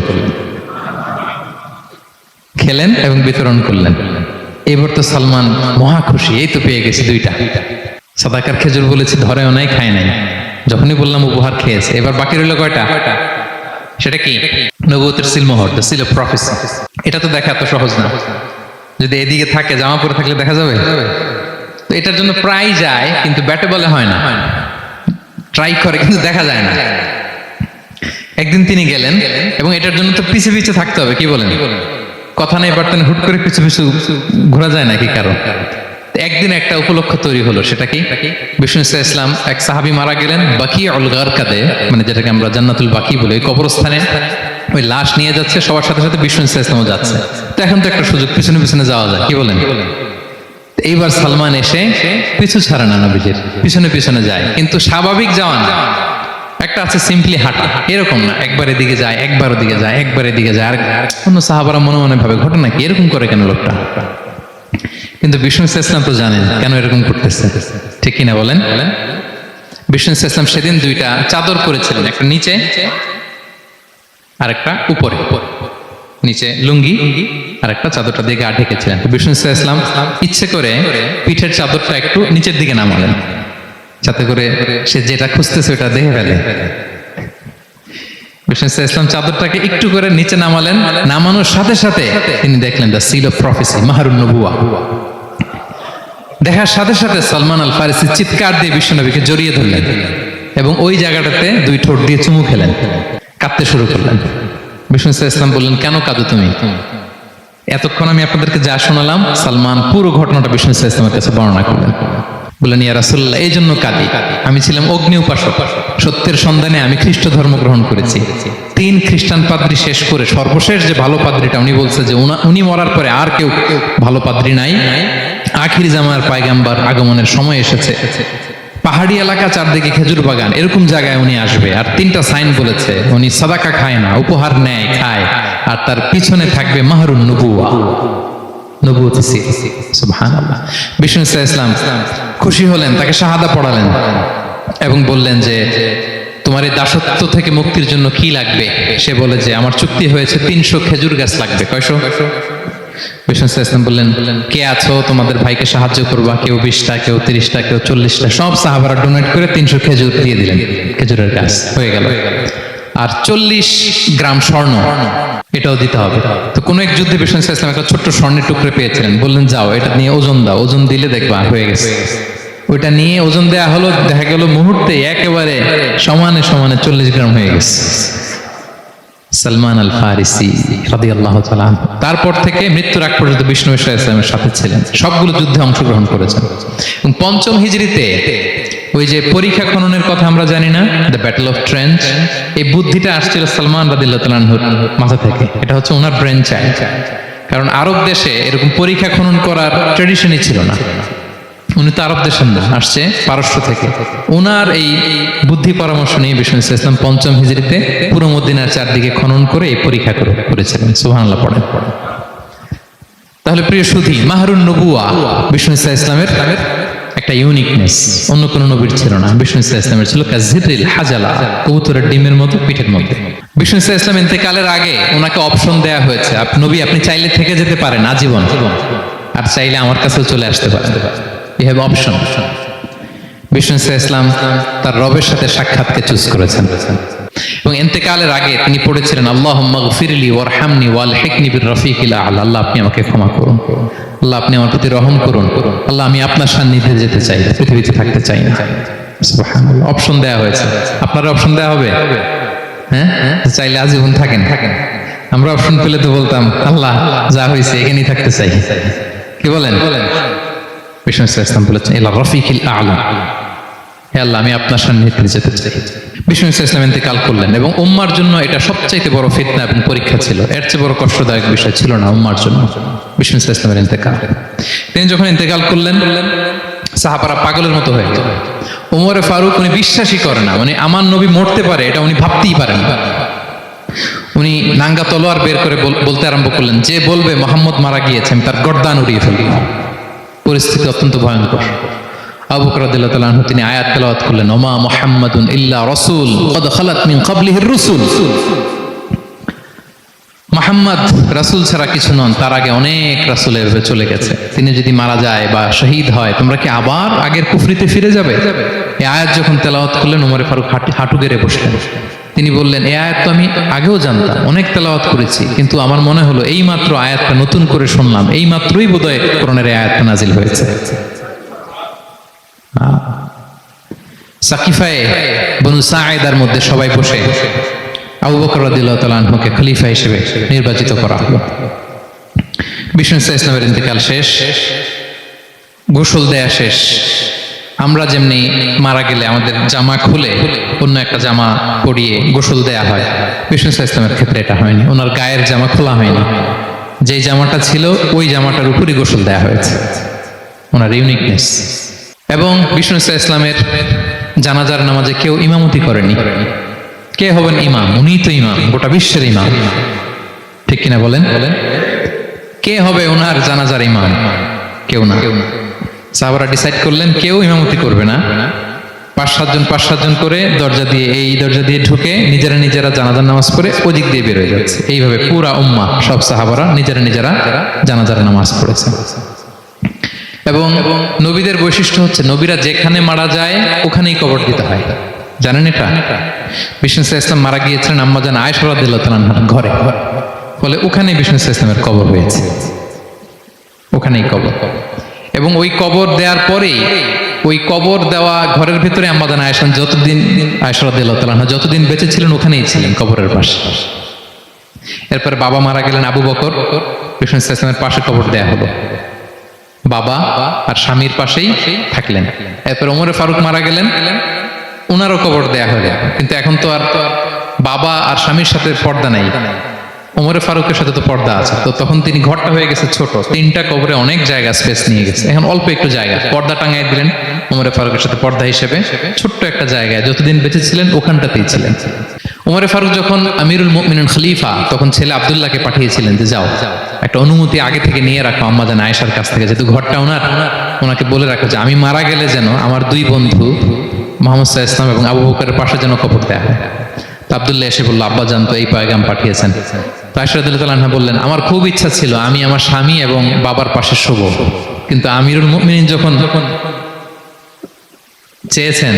খেলেন এবং বিতরণ করলেন। এবার তো সালমান মহা খুশি, এই তো পেয়ে গেছি দুইটা সাদাকার খেজুর, বলেছি ধরেও নাই খায় নাই, যখনই বললাম উপহার খেয়েছে। এবার বাকি রইল কয়টা? সেটা কি? নবুয়তের সিলমোহর, দ্য সিল অফ প্রফেসি। এটা তো দেখা এত সহজ না, যদি এদিকে থাকে জামা পরে থাকলে দেখা যাবে। তো এটার জন্য প্রায় যায়, কিন্তু ব্যাটে বলে হয় না, ট্রাই করে কিন্তু দেখা যায় না। একদিন তিনি গেলেন এবং এটার জন্য তো পিছে পিছে থাকতে হবে, কি বলেন? কথা নেই বার্তেন, হুট করে পিছু পিছু ঘোরা যায় নাকি কারো? একদিন একটা উপলক্ষ তৈরি হলো, সেটা কি? বিষ্ণু ইসলাম এক সাহাবী মারা গেলেন বাকিউল গারকাদে, মানে যেটাকে আমরা জান্নাতুল বাকি বলি, ওই কবরস্থানে ওই লাশ নিয়ে যাচ্ছে, সবার সাথে সাথে বিষ্ণু ইসলামও যাচ্ছে। তো এখন তো একটা সুযোগ, পিছনে পিছনে যাওয়া যায়, কি বলেন? এইবার সালমান এসে পিছু ছাড়ে না, নবীজির পিছনে পিছনে যায়, কিন্তু স্বাভাবিক যাওয়া না। একটা আছে সিম্পলি হাঁটা, এরকম না, একবার এদিকে যায়, একবার ওদিকে যায়, একবার এদিকে যায়। আর অন্য সাহাবারা মনে মনে ভাবে ঘটনা কি, এরকম করে কেন লোকটা? কিন্তু বিষ্ণু ইসলাম তো জানেন কেন এরকম করতেছে, ঠিক কিনা বলেন? বিষ্ণু ইসলাম সেদিন দুইটা চাদর পরেছিলেন, একটা নিচে আর একটা উপরে। নিচে লুঙ্গি আর একটা চাদরটা দিয়ে গা ঢেকেছিলেন। বিষ্ণু ইসলাম ইচ্ছে করে পিঠের চাদরটা একটু নিচের দিকে নামালেন, যাতে করে সে যেটা খুঁজতেছে ওটা দেখে ফেলে। বিষ্ণু ইসলাম চাদরটাকে একটু করে নিচে নামালেন, নামানোর সাথে সাথে তিনি দেখলেন দ্য সিল অফ প্রফেসি, মাহরুন নবুয়া। দেখার সাথে সাথে সালমান আল ফারিসি চিৎকার দিয়ে বিশ্বনবীকে জড়িয়ে ধরলেন এবং ওই জায়গাটাতে দুই ঠোঁট দিয়ে চুমু খেলেন, কাঁদতে শুরু করলেন। বিষ্ণু ইসলাম বললেন কেন কাঁদো তুমি? এতক্ষণ আমি আপনাদেরকে যা শোনালাম, সালমান পুরো ঘটনাটা বিষ্ণু ইসলামের কাছে বর্ণনা করলেন। বললেন ইয়া রাসূলুল্লাহ, এই জন্য কাঁদি, আমি ছিলাম অগ্নি উপাসক, সত্যের সন্ধানে আমি খ্রিস্ট ধর্ম গ্রহণ করেছি। 3 খ্রিস্টান পাদ্রী শেষ করে সর্বশেষ যে ভালো পাদ্রীটা, উনি বলছে যে উনি মরার পরে আর কেউ ভালো পাদ্রী নাই, আখির জামার পায়গাম্বার আগমনের সময় এসেছে। পাহাড়ি এলাকা, চারদিকে খেজুর বাগান, এরকম জায়গায় উনি আসবে। আর 3টা সাইন বলেছে, উনি সাদাকা খায় না, উপহার নেয়, খায়, আর তার পিছনে থাকবে মাহরুন নবুয়া, নবুয়তি সিল। সুবহানাল্লাহ। বিষ্ণু ইসলাম খুশি হলেন, তাকে শাহাদা পড়ালেন এবং বললেন যে তোমার এই দাসত্ব থেকে মুক্তির জন্য কি লাগবে? সে বলে যে আমার চুক্তি হয়েছে 300 খেজুর গাছ লাগবে। কয়শো? বিষ্ণু ইসলাম বললেন কে আছো তোমাদের ভাইকে সাহায্য করবা? কেউ 20টা, কেউ 30টা, কেউ 40টা। সব সাহাবারা ডোনেট করে 300 খেজুর দিয়ে দিলেন, খেজুরের গাছ হয়ে গেল। আর 40 গ্রাম স্বর্ণ, এটাও দিতে হবে। তো কোন এক যুদ্ধে বিষ্ণু ইসলাম একটা ছোট্ট স্বর্ণের টুকরে পেয়েছিলেন, বললেন যাও এটা নিয়ে ওজন দাও, ওজন দিলে দেখবা হয়ে গেছে। ওইটা নিয়ে ওজন দেয়া হলো, দেখা গেল মুহূর্তে একেবারে সমানে সমানে 40 গ্রাম হয়ে গেছে। সালমান আল ফারিসি রাদিয়াল্লাহু তাআলা আনহু। তারপর থেকে মৃত্যুর আগ পর্যন্ত বিষ্ণু ইসলামের সাথে ছিলেন, সবগুলো যুদ্ধে অংশগ্রহণ করেছেন। এবং পঞ্চম হিজরিতে ওই যে পরীক্ষা খননের কথা আমরা জানি না, দ্য ব্যাটল অফ ট্রেঞ্চ, এই বুদ্ধিটা আসছিল সালমান রাদিয়াল্লাহু তাআলা আনহুর মাথা থেকে। এটা হচ্ছে ওনার ব্রেন চাইল্ড, কারণ আরব দেশে এরকম পরীক্ষা খনন করার ট্রেডিশনই ছিল না। উনি তো আরব দেশের না, আসছে পারস্য থেকে। ওনার এই বুদ্ধি পরামর্শ নিয়ে বিষ্ণু ইসলাম পঞ্চম হিজরিতে পুরো মদিনার চারদিকে খনন করে এই পরীক্ষা করেছিলেন। সুবহানাল্লাহ পড়েন। তাহলে প্রিয় সুধী, মাহরুন নবুয়া বিষ্ণু ইসলামের একটা ইউনিকনেস, অন্য কোন নবীর ছিল না। বিষ্ণু ইসলামের ছিল কাযিরিল হাজালা, কবুতরের ডিমের মতো পিঠের মধ্যে। বিষ্ণু ইসলাম ইন্তেকালের আগে ওনাকে অপশন দেয়া হয়েছে, নবী আপনি চাইলে থেকে যেতে পারেন আজীবন, আর চাইলে আমার কাছেও চলে আসতে পারেন। You have option. বিষ্ণু ইসলাম তার রবের সাথে সাক্ষাৎকে চুজ করেছেন এবং ইন্তেকালের আগে তিনি পড়েছিলেন আল্লাহুম্মা গফিরলি ওয়ারহামনি ওয়ালহিকনি বির-রফিকিল আ'লা। আল্লাহ আপনি আমাকে ক্ষমা করুন, আল্লাহ আপনি আমার প্রতি রহম করুন, আল্লাহ আমি আপনার সান্নিধ্যে যেতে চাই, পৃথিবীতে থাকতে চাই না। সুবহানাল্লাহ, অপশন দেয়া হয়েছে। আপনারা অপশন দেয়া হবে? হ্যাঁ, চাইলে আজীবন থাকেন। আমরা অপশন পেলে তো বলতাম আল্লাহ যা হয়েছে এখানেই থাকতে চাই। কি বলেন? বিষ্ণু ইসলাম বলেছেন ইলা রফিকিল আ'লা, হে আল্লাহ আমি আপনার সান্নিধ্যে যেতে চাই। বিষ্ণু ইসলাম ইন্তেকাল করলেন এবং উম্মার জন্য এটা সবচাইতে বড় ফিতনা এবং পরীক্ষা ছিল। এর চেয়ে বড় কষ্টদায়ক বিষয় ছিল না উম্মার জন্য বিষ্ণু ইসলামের ইন্তেকাল। তিনি যখন ইন্তেকাল করলেন, সাহাবারা পাগলের মতো হয়ে গেল। ওমরে ফারুক উনি বিশ্বাসই করে না, মানে আমার নবী মরতে পারে এটা উনি ভাবতেই পারেন না। উনি নাঙ্গা তলোয়ার বের করে বলতে আরম্ভ করলেন, যে বলবে মোহাম্মদ মারা গিয়েছে আমি তার গর্দান উড়িয়ে ফেলব। পরিস্থিতি অত্যন্ত ভয়ঙ্কর। আবু বকর রাদিয়াল্লাহু তাআলা আনহু তিনি আয়াত তেলাওয়াত করলেন, ওমা মুহাম্মাদুন ইল্লা রাসূল ক্বাদ খালাত মিন ক্বাবলিহির রুসুল। মুহাম্মদ রাসূল ছাড়া কিছু নন, তার আগে অনেক রাসূল এভাবে চলে গেছে। তিনি যদি মারা যায় বা শহীদ হয় তোমরা কি আবার আগের কুফরিতে ফিরে যাবে? এই আয়াত যখন তেলাওয়াত করলেন ওমর ফারুক হাঁটু গেড়ে বসলেন। তিনি বললেন, এই আয়াত তো আমি আগেও জানতাম, অনেক তেলাওয়াত করেছি, কিন্তু আমার মনে হলো এই মাত্র আয়াতটা নতুন করে শুনলাম, এই মাত্রই বোধহয় কোরআনের আয়াতটা নাজিল হয়েছে। সাকিফায়ে বনু সাঈদার মধ্যে সবাই বসে আবু বকর রাদিয়াল্লাহু তাআলা আনহুকে খলিফা হিসেবে নির্বাচিত করা হলো। বিষ্ণু ইসলামের ইন্তেকাল শেষ, গোসল দেয়া শেষ। আমরা যেমনি মারা গেলে আমাদের জামা খুলে অন্য একটা জামা পরিয়ে গোসল দেয়া হয়, বিষ্ণু ইসলামের ক্ষেত্রে এটা হয়নি। ওনার গায়ের জামা খোলা হয়নি, যেই জামাটা ছিল ওই জামাটার উপরই গোসল দেয়া হয়েছে। ওনার ইউনিকনেস। এবং বিষ্ণু ইসলামের জানাজার নামাজে কেউ ইমামতি করেনি। কে হবেন ইমাম? উনিই তো ইমাম, গোটা বিশ্বের ইমাম, ঠিক কিনা বলেন? কে হবে ওনার জানাজার ইমাম? কেউ না। সাহাবারা ডিসাইড করলেন কেউ ইমামতি করবে না। 5-7 জন করে দরজা দিয়ে, এই দরজা দিয়ে ঢুকে নিজেরা জানাজার নামাজ পড়ে ওদিক দিয়ে বের হয়ে যাচ্ছে। এইভাবে পুরা উম্মাহ, সব সাহাবারা নিজেরা জানাজার নামাজ পড়েছে। এবং নবীদের বৈশিষ্ট্য হচ্ছে নবীরা যেখানে মারা যায় ওখানেই কবর দিতে হয়। জানেন এটা? বিষ্ণু ইসলাম মারা গিয়েছিলেন আম্মা জান আয়েশা রাদিয়াল্লাহু তাআলা আনহার ঘরে, ফলে ওখানেই বিষ্ণু ইসলামের কবর হয়েছে, ওখানেই কবর। এবং ওই কবর দেওয়ার পরেই, ওই কবর দেওয়া ঘরের ভিতরে আম্মা জান আয়েশা রাদিয়াল্লাহু তাআলা আনহা যতদিন বেঁচে ছিলেন ওখানেই ছিলেন, কবরের পাশে। এরপর বাবা মারা গেলেন আবু বকর, বিষ্ণু ইসলামের পাশে কবর দেয়া হলো। বাবা আর স্বামীর পাশেই থাকলেন। এরপর ওমরে ফারুক মারা গেলেন, ওনারও কবর দেয়া হলো। কিন্তু এখন তো আর বাবা আর স্বামীর সাথে পর্দা নাই, ওমরে ফারুকের সাথে তো পর্দা আছে। তো তখন তিনি ঘরটা হয়ে গেছে ছোট, 3টা কবরে অনেক জায়গা স্পেস নিয়ে গেছে। এখন অল্প একটু জায়গা পর্দা টাঙাই দিলেন ওমরে ফারুকের সাথে পর্দা হিসেবে, ছোট্ট একটা জায়গায় যতদিন বেঁচে ছিলেন ওখানটাতেই ছিলেন। ওমরে ফারুক যখন আমিরুল মুমিনিন খলিফা, তখন ছেলে আব্দুল্লাহকে পাঠিয়েছিলেন যে যাও একটা অনুমতি আগে থেকে নিয়ে রাখো আম্মা জান আয়েশার কাছ থেকে, যেহেতু ঘরটা ওনাকে বলে রাখো যে আমি মারা গেলে যেন আমার 2 বন্ধু মুহাম্মদ সাল্লাল্লাহু আলাইহি ওয়াসাল্লাম এবং আবু বকরের পাশে যেন কবর দেয়া হয়। তো আব্দুল্লাহ এসে বলল, আব্বা জান তো এই পয়গাম পাঠিয়েছেন। তো আয়েশা রাদিয়াল্লাহু তাআলা আনহা বললেন, আমার খুব ইচ্ছা ছিল আমি আমার স্বামী এবং বাবার পাশে শোবো, কিন্তু আমিরুল মুমিনিন যখন চেয়েছেন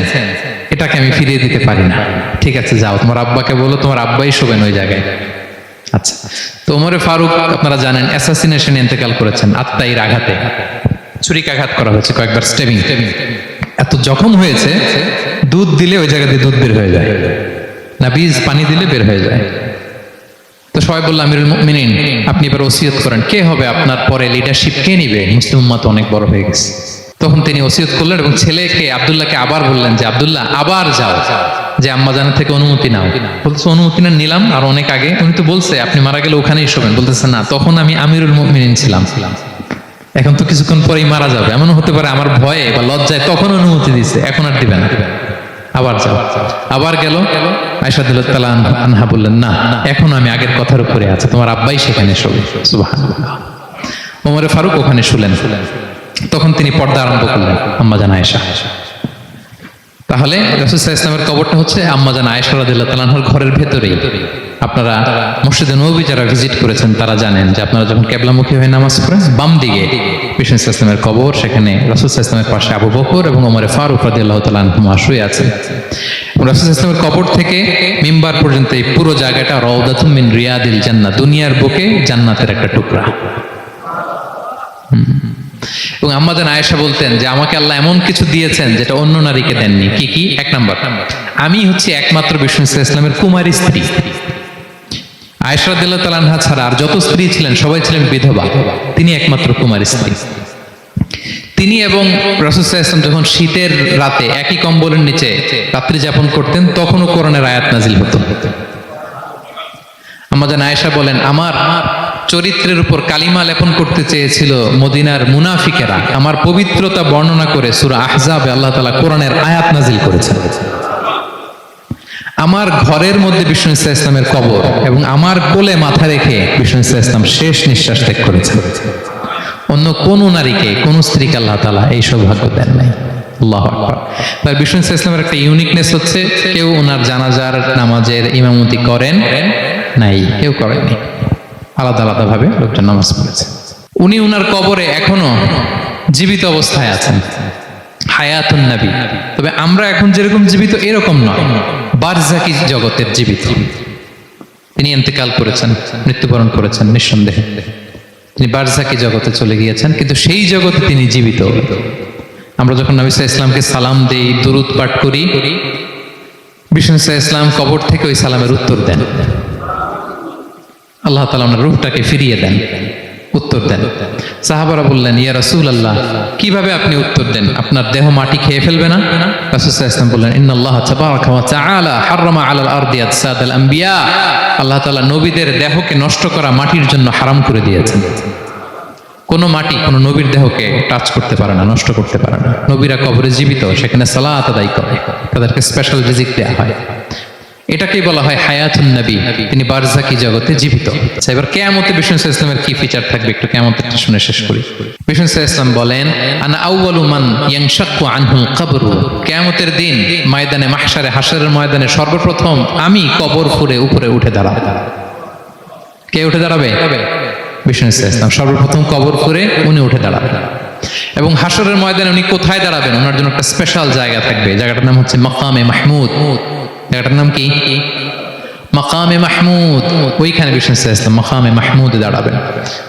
এটাকে আমি ফিরিয়ে দিতে পারি না। ঠিক আছে যাও, তোমার আব্বাকে বলো তোমার আব্বাই শোবেন ওই জায়গায়। আচ্ছা। তো ওমরে ফারুক আপনারা জানেন অ্যাসাসিনেশনে ইন্তেকাল করেছেন, আত্মাইর আঘাতে ছুরিকাঘাত করা হয়েছে, কয়েকবার স্টেবিং। এত জখম হয়েছে, দুধ দিলে ওই জায়গা দিয়ে দুধ বের হয়ে যায়, না বীজ পানি দিলে বের হয়ে যায়। সবাই বলল আমিরুল মুমিনিন আপনি এবার ওসিয়ত করেন, কে হবে আপনার পরে লিডারশিপ, কে নিবে? মুসলিম উম্মাত অনেক বড় হয়ে গেছে। তখন তিনি ওসিয়ত করলেন এবং ছেলেকে আব্দুল্লাহকে আবার বললেন যে আব্দুল্লাহ আবার যাও, যে আম্মা জানের থেকে অনুমতি নাও। বলতেছে অনুমতি না নিলাম আর অনেক আগে, উনি তো বলছে আপনি মারা গেলে ওখানেই শোবেন। বলতেছে না, তখন আমি আমিরুল মুমিনিন ছিলাম, এখন তো কিছুক্ষণ পরেই মারা যাবে, এমন হতে পারে আমার ভয়ে বা লজ্জায় তখন অনুমতি দিছে, এখন আর দিবেন। আবার যাও। আবার গেল। আয়েশা রাদিয়াল্লাহু আনহা বললেন না, এখন আমি আগের কথার উপরে আছে, তোমার আব্বাই সেখানে শোবে। সুবহানাল্লাহ। ওমর ফারুক ওখানে শুলেন। তখন তিনি পর্দা আরম্ভ করলেন আম্মা জান আয়েশা। তাহলে রাসূল সাল্লাল্লাহু আলাইহি ওয়াসাল্লামের কবরটা হচ্ছে আম্মা জান আয়েশা রাদিয়াল্লাহু আনহার ঘরের ভেতরেই। আপনারা মসজিদে নববী যারা ভিজিট করেছেন তারা জানেন যে আপনারা যখন কিবলামুখী হয়ে নামাজ পড়েন, বাম দিকে বিষ্ণু ইসলামের কবর, সেখানে রাসূল সাল্লাল্লাহু আলাইহি ওয়াসাল্লামের পাশে আবু বকর এবং ওমর ফারুক রাদিয়াল্লাহু তাআলা আনহুমা শুয়ে আছেন। রাসূল সাল্লাল্লাহু আলাইহি ওয়াসাল্লামের কবর থেকে মিম্বার পর্যন্ত এই পুরো জায়গাটা রাউদাতুম মিন রিয়াদিল জান্নাহ, দুনিয়ার বুকে জান্নাতের একটা টুকরা। এবং আম্মা জান আয়েশা বলতেন যে আমাকে আল্লাহ এমন কিছু দিয়েছেন যেটা অন্য নারীকে দেননি। কি কি? এক নাম্বার, আমি হচ্ছে একমাত্র বিষ্ণু ইসলামের কুমারী স্ত্রী। আয়েশা রাদিয়াল্লাহু তাআলা আনহা ছাড়া আর যত স্ত্রী ছিলেন সবাই ছিলেন বিধবা, তিনি একমাত্র কুমারী স্ত্রী। তিনি এবং রাসূল সাল্লাল্লাহু আলাইহি ওয়াসাল্লাম যখন শীতের রাতে একই কম্বলের নিচে রাত্রি যাপন করতেন, তখনও কোরআনের আয়াত নাজিল হতো। আম্মা জান আয়েশা বলেন আমার চরিত্রের উপর কালিমা লেপন করতে চেয়েছিল মদিনার মুনাফিকেরা, আমার পবিত্রতা বর্ণনা করে সূরা আহজাবে আল্লাহ তাআলা কোরআনের আয়াত নাজিল করেছেন। আমার ঘরের মধ্যে বিষ্ণু ইসলামের কবর এবং আমার কোলে মাথা রেখে বিষ্ণু ইসলাম শেষ নিঃশ্বাস ত্যাগ করেছেন। অন্য কোন নারীকে, কোন স্ত্রীকে আল্লাহ তাআলা এই সৌভাগ্য দেন নাই। আল্লাহু আকবার। তাই বিষ্ণু ইসলামের একটা ইউনিকনেস হচ্ছে কেউ ওনার জানাজার নামাজের ইমামতি করেন নাই, কেউ করেননি, আলাদা আলাদা ভাবে লোকজন নামাজ পড়েছে। উনি উনার কবরে এখনো জীবিত অবস্থায় আছেন, হায়াতুন নবী। তবে আমরা এখন যেরকম জীবিত এরকম নয়, বারজাকি জগতের জীবিত। তিনি ইন্তেকাল করেছেন, মৃত্যুবরণ করেছেন নিঃসন্দেহে, তিনি বারজাকি জগতে চলে গিয়েছেন, কিন্তু সেই জগতে তিনি জীবিত। আমরা যখন নবী সাল্লাল্লাহু আলাইহি ওয়াসাল্লামকে সালাম দেই, দুরূদ পাঠ করি, বিষ্ণু সাল্লাল্লাহু আলাইহি ওয়াসাল্লাম কবর থেকে ওই সালামের উত্তর দেন। আল্লাহ তাআলা ওনার রূহটাকে ফিরিয়ে দেন, উত্তর দেন। সাহাবারা বললেন ইয়া রাসূলুল্লাহ, কিভাবে আপনি উত্তর দেন? আপনার দেহ মাটি খেয়ে ফেলবে না? রাসূল সাল্লাল্লাহু আলাইহি ওয়াসাল্লাম বললেন ইন্নাল্লাহ তাবারাকা ওয়া তাআলা হারামা আলাল আরদি আজসাদাল আম্বিয়া, আল্লাহ তাআলা নবীদের দেহকে নষ্ট করা মাটির জন্য হারাম করে দিয়েছেন। কোনো মাটি কোনো নবীর দেহকে টাচ করতে পারে না, নষ্ট করতে পারে না। নবীরা কবরে জীবিত, সেখানে সালাত আদায় করে, তাদেরকে স্পেশাল রিজিক দেয়া হয়। এটাকেই বলা হয় হায়াতুন নবী, তিনি বারজাকি জগতে জীবিত। এবার কিয়ামতে বিষ্ণু সাল্লাল্লাহু আলাইহি ওয়াসাল্লামের কি ফিচার থাকবে একটু কিয়ামতেরটা শুনে শেষ করি। বিষ্ণু সাল্লাল্লাহু আলাইহি ওয়াসাল্লাম বলেন আনা আউয়ালু মান ইয়ানশাক্কু আনহুল কবর, কিয়ামতের দিন ময়দানে মাহশারে, হাশরের ময়দানে সর্বপ্রথম আমি কবর ফুঁড়ে উপরে উঠে দাঁড়াবো। কে উঠে দাঁড়াবে? বিষ্ণু সাল্লাল্লাহু আলাইহি ওয়াসাল্লাম সর্বপ্রথম কবর ফুঁড়ে উনি উঠে দাঁড়াবেন। এবং হাশরের ময়দানে উনি কোথায় দাঁড়াবেন? ওনার জন্য একটা স্পেশাল জায়গা থাকবে, জায়গাটার নাম হচ্ছে মাকামে মাহমুদ। জায়গাটার নাম কি? মাকামে মাহমুদ। ওইখানে বিষ্ণু সাল্লাল্লাহু আলাইহি ওয়াসাল্লাম মাকামে মাহমুদে দাঁড়াবেন।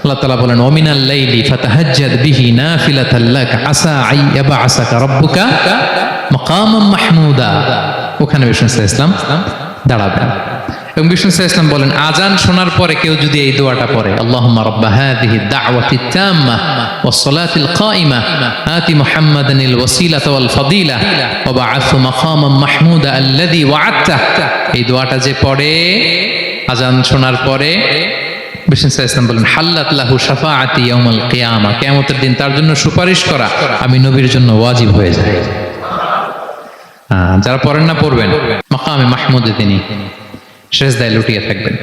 আল্লাহ তাআলা বলেন ওয়ামিনাল লাইলি ফাতাহাজ্জাদ বিহি নাফিলাতাল লাক আসা আইয়াবআসাকা রাব্বুকা মাকামান মাহমুদা। ওখানে বিষ্ণু সাল্লাল্লাহু আলাইহি ওয়াসাল্লাম দাঁড়াবেন। এবং বিষ্ণু সাল্লাল্লাহু আলাইহি ওয়াসাল্লাম বলেন আযান শোনার পরে কেউ যদি এই দোয়াটা পড়ে, আল্লাহুম্মা রাব্বা হাযিহি দাওয়াতিত তাম্মা ওয়াস সালাতিল কাইমা আতি মুহাম্মাদানিল ওয়াসিলাতা ওয়াল ফাদিলা ওয়া বা'আথহু মাকামান মাহমুদা আল্লাযী ওয়া'আদতা, এই দোয়াটা যে পড়ে আযান শোনার পরে, বিষ্ণু সাল্লাল্লাহু আলাইহি ওয়াসাল্লাম বলেন হাল্লাত লাহু শাফাআতি ইয়াউমাল কিয়ামা, কিয়ামতের দিন তার জন্য সুপারিশ করা আমি নবীর জন্য ওয়াজিব হয়ে যায়। যারা পড়েন না পড়বেন, মাকামে মাহমুদে তিনি সেজদায় লুটিয়ে থাকবেন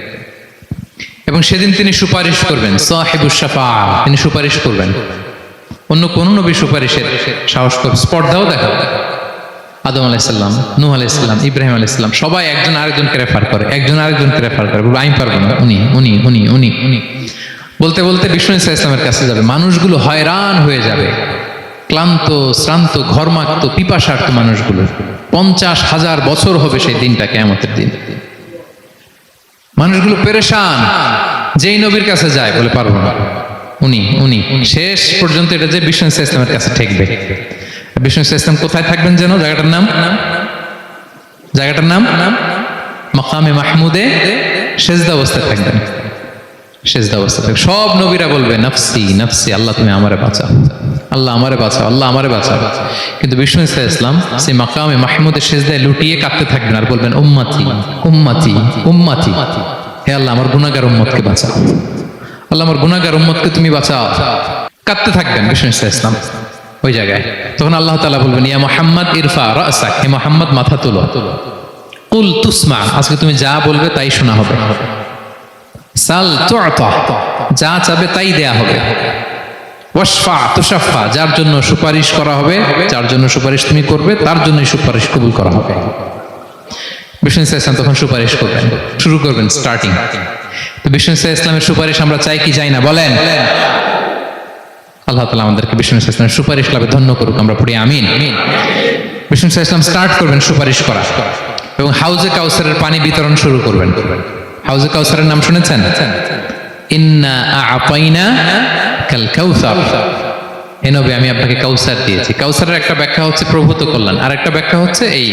এবং সেদিন তিনি সুপারিশ করবেন, সাহিবুশ শাফাআ, তিনি সুপারিশ করবেন। অন্য কোন নবী সুপারিশের সাহস করবে, স্পর্ধাও দেখাবে। আদম আলাইহিস সালাম, নূহ আলাইহিস সালাম, ইব্রাহিম আলাইহিস সালাম সবাই একজন আরেকজনকে রেফার করে, একজন আরেকজনকে রেফার করে, আমি পারবো না, উনি উনি উনি উনি উনি বলতে বলতে বিষ্ণু ইসলামের কাছে যাবে। মানুষগুলো হয়রান হয়ে যাবে, ক্লান্ত শ্রান্ত ঘর্মাক্ত পিপাসার্ত মানুষগুলো। 50,000 বছর হবে সেই দিনটা, কিয়ামতের দিন। মানুষগুলো পেরেশান, যেই নবীর কাছে যায় বলে পারবো না, উনি উনি শেষ পর্যন্ত এটা যে বিষ্ণু ইসলামের কাছে ঠেকবে। বিষ্ণু ইসলাম কোথায় থাকবেন যেন? জায়গাটার নাম মাকামে মাহমুদে সেজদা অবস্থায় থাকবেন। সেজদা অবস্থা থাকে। সব নবীরা বলবে নাফসি নাফসি, আল্লাহ তুমি আমারে বাঁচাও, আল্লাহ আমারে বাঁচাও, আল্লাহ আমারে বাঁচাও। কিন্তু বিষ্ণু ইসলাম সেই মাকামে মাহমুদের সেজদায় লুটিয়ে কাঁদতে থাকবেন আর বলবেন উম্মতি উম্মতি উম্মতি, হে আল্লাহ আমার গুনাহগার উম্মতকে বাঁচাও, আল্লাহ আমার গুনাহগার উম্মতকে তুমি বাঁচাও। কাঁদতে থাকবেন বিষ্ণু ইসলাম ওই জায়গায়। তখন আল্লাহ তাআলা বলবেন ইয়া মুহাম্মদ ইরফা রাসাক, হে মুহাম্মদ মাথা তোলো, কুল তুসমা, আজকে তুমি যা বলবে তাই শোনা হবে, সাল তুআতা, যা চাবে তাই দেয়া হবে, ওয়াশফা তুশাফা, যার জন্য সুপারিশ করা হবে, যার জন্য সুপারিশ তুমি করবে তার জন্যই সুপারিশ কবুল করা হবে। বিষ্ণু ইসলাম তখন সুপারিশ করবেন, শুরু করবেন স্টার্টিং। তো বিষ্ণু ইসলামের সুপারিশ আমরা চাই কি চাই না বলেন? আল্লাহ তাআলা আমাদেরকে বিষ্ণু ইসলামের সুপারিশ লাভে ধন্য করুক, আমরা পড়ি আমিন। বিষ্ণু ইসলাম স্টার্ট করবেন সুপারিশ করা এবং হাউজে কাউসারের পানি বিতরণ শুরু করবেন। হাউজে কাউসারের নাম শুনেছেন? ইন্না আ'তাইনা কাল কাউসার, হে নবী আমি আপনাকে কাউসার দিয়েছি। কাউসারের একটা ব্যাখ্যা হচ্ছে প্রভূত কল্যাণ, আর একটা ব্যাখ্যা হচ্ছে এই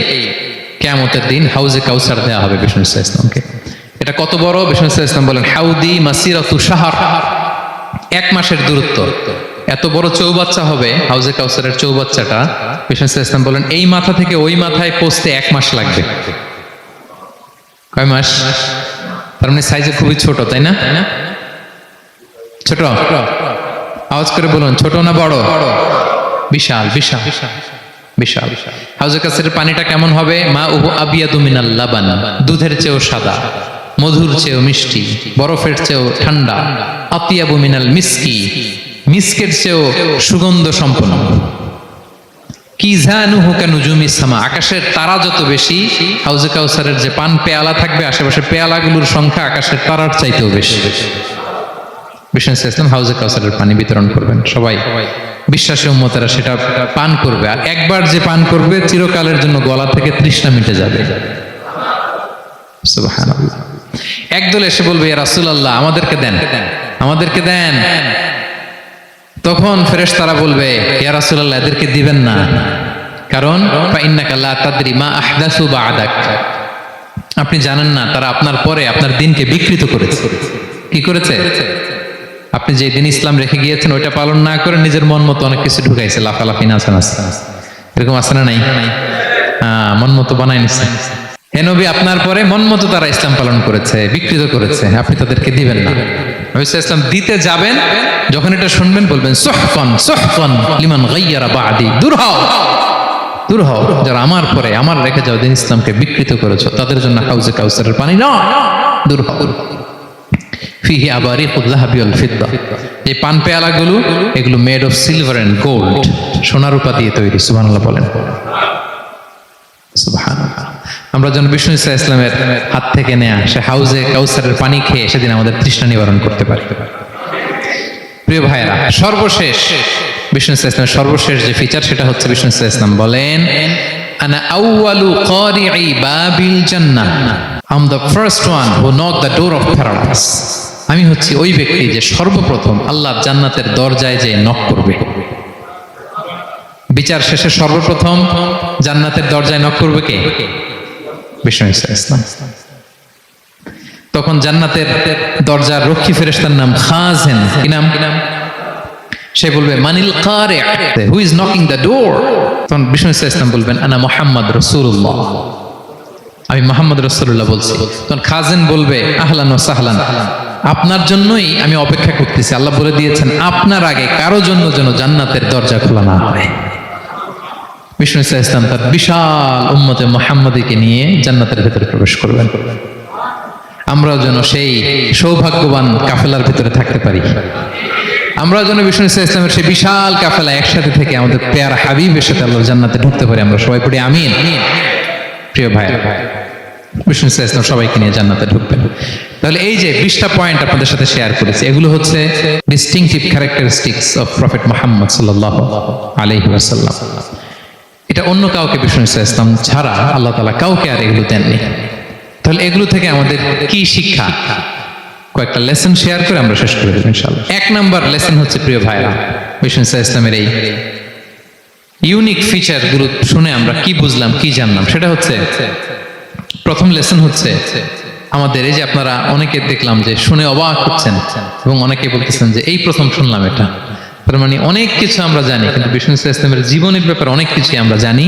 কিয়ামতের দিন হাউজে কাউসার দেওয়া হবে বিষ্ণু ইসলামকে। এটা কত বড়? বিষ্ণু ইসলাম বলেন হাউদি মাসিরাতু শাহর, 1 মাসের দূরত্ব। এত বড় চৌবাচ্চা হবে হাউজে কাউসারের চৌবাচ্চাটা। বিষ্ণু ইসলাম বলেন এই মাথা থেকে ওই মাথায় পৌঁছতে 1 মাস লাগবে। কয় মাস? তার মানে সাইজে খুবই ছোট, তাই না? ছোট? আওয়াজ করে বলুন, ছোট না বড়? বিশাল বিশাল বিশাল। হাউজে কাউসারের পানিটা কেমন হবে? মা উহু আবিয়াদু মিনাল লাবান, দুধের চেয়েও সাদা, মধুর চেয়েও মিষ্টি, বরফের চেয়েও ঠান্ডা, আতিয়াবু মিনাল মিসকি, মিসকের চেয়েও সুগন্ধ সম্পন্ন, কিজানুহু কানুজুমিস সামা, আকাশের তারা যত বেশি হাউজে কাউসারের যে পান পেয়ালা থাকবে আশেপাশে পেয়ালাগুলোর সংখ্যা আকাশের তারার চাইতেও বেশি। বিষ্ণু ইসলাম হাউজে কাউসারের পানি বিতরণ করবেন, সবাই বিশ্বাসী উম্মতেরা সেটা পান করবে। আর একবার যে পান করবে চিরকালের জন্য গলা থেকে তৃষ্ণা মিটে যাবে। সুবহানাল্লাহ। একদল এসে বলবে ইয়া রাসূলুল্লাহ আমাদেরকে দেন, আমাদেরকে দেন। তখন ফেরেশতারা বলবে ইয়া রাসূলুল্লাহ এদেরকে দিবেন না, কারণ ফা ইন্নাকা লা তাদরি মা আহদাসু বা'দাক, আপনি জানেন না তারা আপনার পরে আপনার দিনকে বিকৃত করেছে। কি করেছে? আপনি যে দিন ইসলাম রেখে গিয়েছেন ওইটা পালন না করে নিজের মন মতো অনেক কিছু ঢুকাইছে, লাফালাফি নাচানাচি, এরকম আছে না নাই? মন মতো বানাই নিচ্ছে। হে নবী আপনার পরে মন মতো তারা ইসলাম পালন করেছে, বিকৃত করেছে, আপনি তাদেরকে দিবেন না। নবী ইসলাম দিতে যাবেন, যখন এটা শুনবেন বলবেন সুহকান সুহকান লিমান গায়্যারা বা'দি, দূর হও দূর হও, যারা আমার পরে আমার রেখে যাও দিন ইসলামকে বিকৃত করেছো তাদের জন্য হাউজে কাউসারের পানি না, দূর হও। ফিহি আবারিকুল যাহাবি ওয়াল ফিদ্দা, এই পান পেয়ালাগুলো এগুলো made of silver and gold, সোনা রূপা দিয়ে তৈরি। সুবহানাল্লাহ বলেন। সুবহানাল্লাহ। আমরা যেন বিষ্ণু ইসলামের হাত থেকে নেয়া সে হাউজে কাউসারের পানি খেয়ে সেদিন আমাদের তৃষ্ণা নিবারণ করতে পারি। প্রিয় ভাইরা, সর্বশেষ বিষ্ণু ইসলামের সর্বশেষ যে ফিচার সেটা হচ্ছে বিষ্ণু ইসলাম বলেন আনা আউয়ালু কারিই বাবিল জান্নাহ, I am the first one who knock the door of paradise, আমি হচ্ছি ওই ব্যক্তি যে সর্বপ্রথম আল্লাহর জান্নাতের দরজায় যে নক করবে। বিচার শেষে সর্বপ্রথম জান্নাতের দরজায় নক করবে কে? বিষ্ণু ইসলাম। তখন জান্নাতের দরজার রক্ষী ফেরেশতার নাম খাজেন। কি নাম? সে বলবে মানিল কারি, who is knocking the door? তখন বিষ্ণু ইসলাম বলবেন আনা মুহাম্মদ রাসূলুল্লাহ, আমি মুহাম্মদ রাসূলুল্লাহ বলছি। তখন খাজেন বলবে আহলান ওয়া সাহলান, আপনার জন্যই আমি অপেক্ষা করতেছি। আল্লাহ বলে দিয়েছেন আপনার আগে কারো জন্য যেন জান্নাতের দরজা খোলা না হয়। বিষ্ণু ইসলাম তার বিশাল উম্মতে মুহাম্মাদীকে নিয়ে জান্নাতের ভেতরে প্রবেশ করবেন। আমরাও যেন সেই সৌভাগ্যবান কাফেলার ভিতরে থাকতে পারি। আমরা যেন বিষ্ণু ইসলামের সেই বিশাল কাফেলা একসাথে থেকে আমাদের পেয়ারা হাবিবের সাথে আল্লাহর জান্নাতে ঢুকতে পারি। আমরা সবাই পড়ি আমিন। প্রিয় ভাই, বিষ্ণু ইসলাম সবাইকে নিয়ে জান্নাতে ঢুকবেন। তাহলে এই যে 20টা পয়েন্ট আপনাদের সাথে শেয়ার করেছি, এগুলো হচ্ছে distinctive characteristics of prophet Muhammad সাল্লাল্লাহু আলাইহি ওয়াসাল্লাম। এটা অন্য কাউকে বিষ্ণু ইসলাম ছাড়া আল্লাহ তাআলা কাউকে আর এগুলো দেননি। তাহলে এগুলো থেকে আমাদের কি শিক্ষা? কয়েকটা লেসন শেয়ার করে আমরা শেষ করে দেব ইনশাআল্লাহ। 1 নাম্বার লেসন হচ্ছে প্রিয় ভাইরা, বিষ্ণু ইসলামের এই ইউনিক ফিচার গুলো শুনে আমরা কি বুঝলাম, কি জানলাম, সেটা হচ্ছে প্রথম লেসন হচ্ছে আমাদের এই যে আপনারা অনেকে দেখলাম যে শুনে অবাক হচ্ছেন এবং অনেকে বলতেছেন যে এই প্রথম শুনলাম এটা। তার মানে অনেক কিছু আমরা জানি, কিন্তু বিষ্ণু ইসলামের জীবনের ব্যাপারে অনেক কিছুই আমরা জানি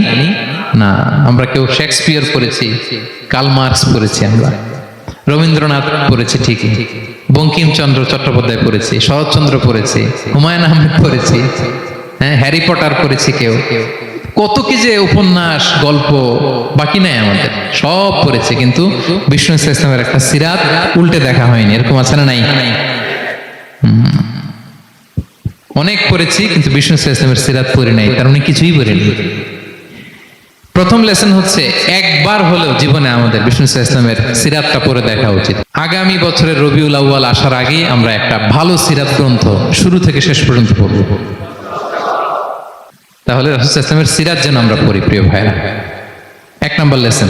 না। আমরা কেউ শেক্সপিয়ার পড়েছি, কার্ল মার্কস পড়েছি, আমরা রবীন্দ্রনাথ পড়েছি ঠিকই, বঙ্কিমচন্দ্র চট্টোপাধ্যায় পড়েছি, শরৎচন্দ্র পড়েছি, হুমায়ুন আহমেদ পড়েছি, হ্যাঁ, হ্যারি পটার পড়েছি, কেউ কত কি যে উপন্যাস গল্প বাকি নাই আমাদের, সব পড়েছে, কিন্তু বিষ্ণু ইসলামের একটা সিরাত উল্টে দেখা হয়নি। এরকম আছে না নাই? অনেক পড়েছি কিন্তু বিষ্ণু ইসলামের সিরাত পড়ি নাই, তার মানে কিছুই পড়িনি। প্রথম লেসন হচ্ছে একবার হলেও জীবনে আমাদের বিষ্ণু ইসলামের সিরাতটা পড়ে দেখা উচিত। আগামী বছরের রবিউল আউয়াল আসার আগেই আমরা একটা ভালো সিরাত গ্রন্থ শুরু থেকে শেষ পর্যন্ত পড়ব। তাহলে রাসূল ইসলামের সিরাত যেন আমরা পড়ি প্রিয় ভাইরা। এক নম্বর লেসন,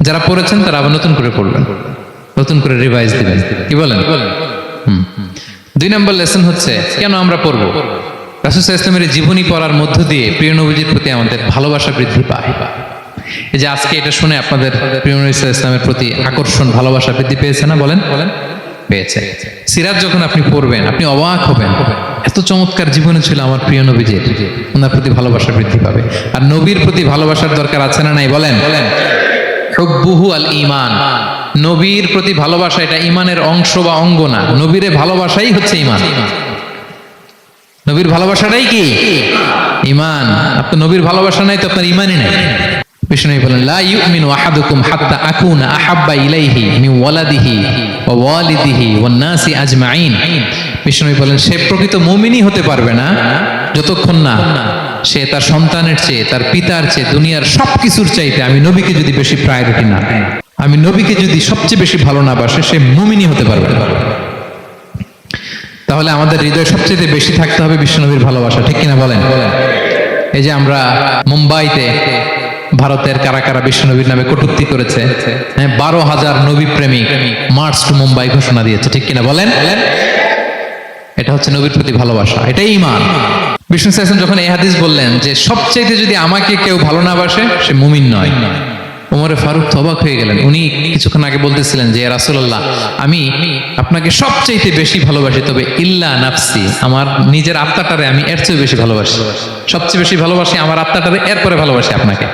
যারা পড়েছেন তারা আবার নতুন করে পড়বেন, নতুন করে রিভাইজ দিবেন, কি বলেন? দুই নম্বর লেসন হচ্ছে কেন আমরা পড়বো। রাসূল ইসলামের জীবনী পড়ার মধ্য দিয়ে প্রিয় নবীজির প্রতি আমাদের ভালোবাসা বৃদ্ধি পায়। এই যে আজকে এটা শুনে আপনাদের প্রিয় নবী ইসলামের প্রতি আকর্ষণ, ভালোবাসা বৃদ্ধি পেয়েছে না? বলেন পেয়েছে। সিরাত যখন আপনি পড়বেন আপনি অবাক হবেন, এত চমৎকার জীবনে ছিল আমার প্রিয় নবীজির, ওনার প্রতি ভালোবাসা বৃদ্ধি পাবে। আর নবীর প্রতি ভালোবাসার দরকার আছে না নাই? বলেন। হুব্বুহু আল ঈমান, নবীর প্রতি ভালোবাসা এটা ঈমানের অংশ বা অঙ্গ না, নবীরে ভালোবাসাই হচ্ছে ঈমান। নবীর ভালোবাসাটাই কি? ঈমান। আপনার নবীর ভালোবাসা নাই তো আপনার ঈমানই নাই। বিষ্ণু বলেন লা ইউমিনু আহাদুকুম হাত্তা আকুনা আহাব্বা ইলাইহি মিন ওয়ালাদিহি ওয়া ওয়ালিদিহি ওয়ান নাসি আজমাইন। বিষ্ণু বলেন সে প্রকৃত মুমিনই হতে পারবে না যতক্ষণ না সে তার সন্তানের চেয়ে, তার পিতার চেয়ে, দুনিয়ার সবকিছুর চাইতে আমি নবীকে যদি বেশি প্রায়োরিটি না দেই, আমি নবীকে যদি সবচেয়ে বেশি ভালো না বাসে, সে মুমিনই হতে পারবে না। তাহলে আমাদের হৃদয়ে সবচেয়ে বেশি থাকতে হবে বিশ্বনবীর ভালোবাসা, ঠিক কিনা বলেন? এই যে আমরা মুম্বাইতে ভারতের কারা কারা বিশ্বনবীর নামে কটূক্তি করেছে, 12,000 নবী প্রেমিক মার্চ টু মুম্বাই ঘোষণা দিয়েছে, ঠিক কিনা বলেন? এটা হচ্ছে নবীর প্রতি ভালোবাসা, এটাই ঈমান। বিষ্ণু সাল্লাল্লাহু যখন এই হাদিস বললেন যে সবচাইতে যদি আমাকে কেউ ভালো না বাসে সে মুমিন নয়, ওমরে ফারুক তো অবাক হয়ে গেলেন। উনি কিছুক্ষণ আগে বলতেছিলেন যে রাসূলুল্লাহ আমি আপনাকে সবচাইতে বেশি ভালোবাসি, তবে ইল্লা নাফসি, আমার নিজের আত্মাটারে আমি এর চেয়ে বেশি ভালোবাসি, সবচেয়ে বেশি ভালোবাসি আমার আত্মাটারে, এরপরে ভালোবাসি আপনাকে।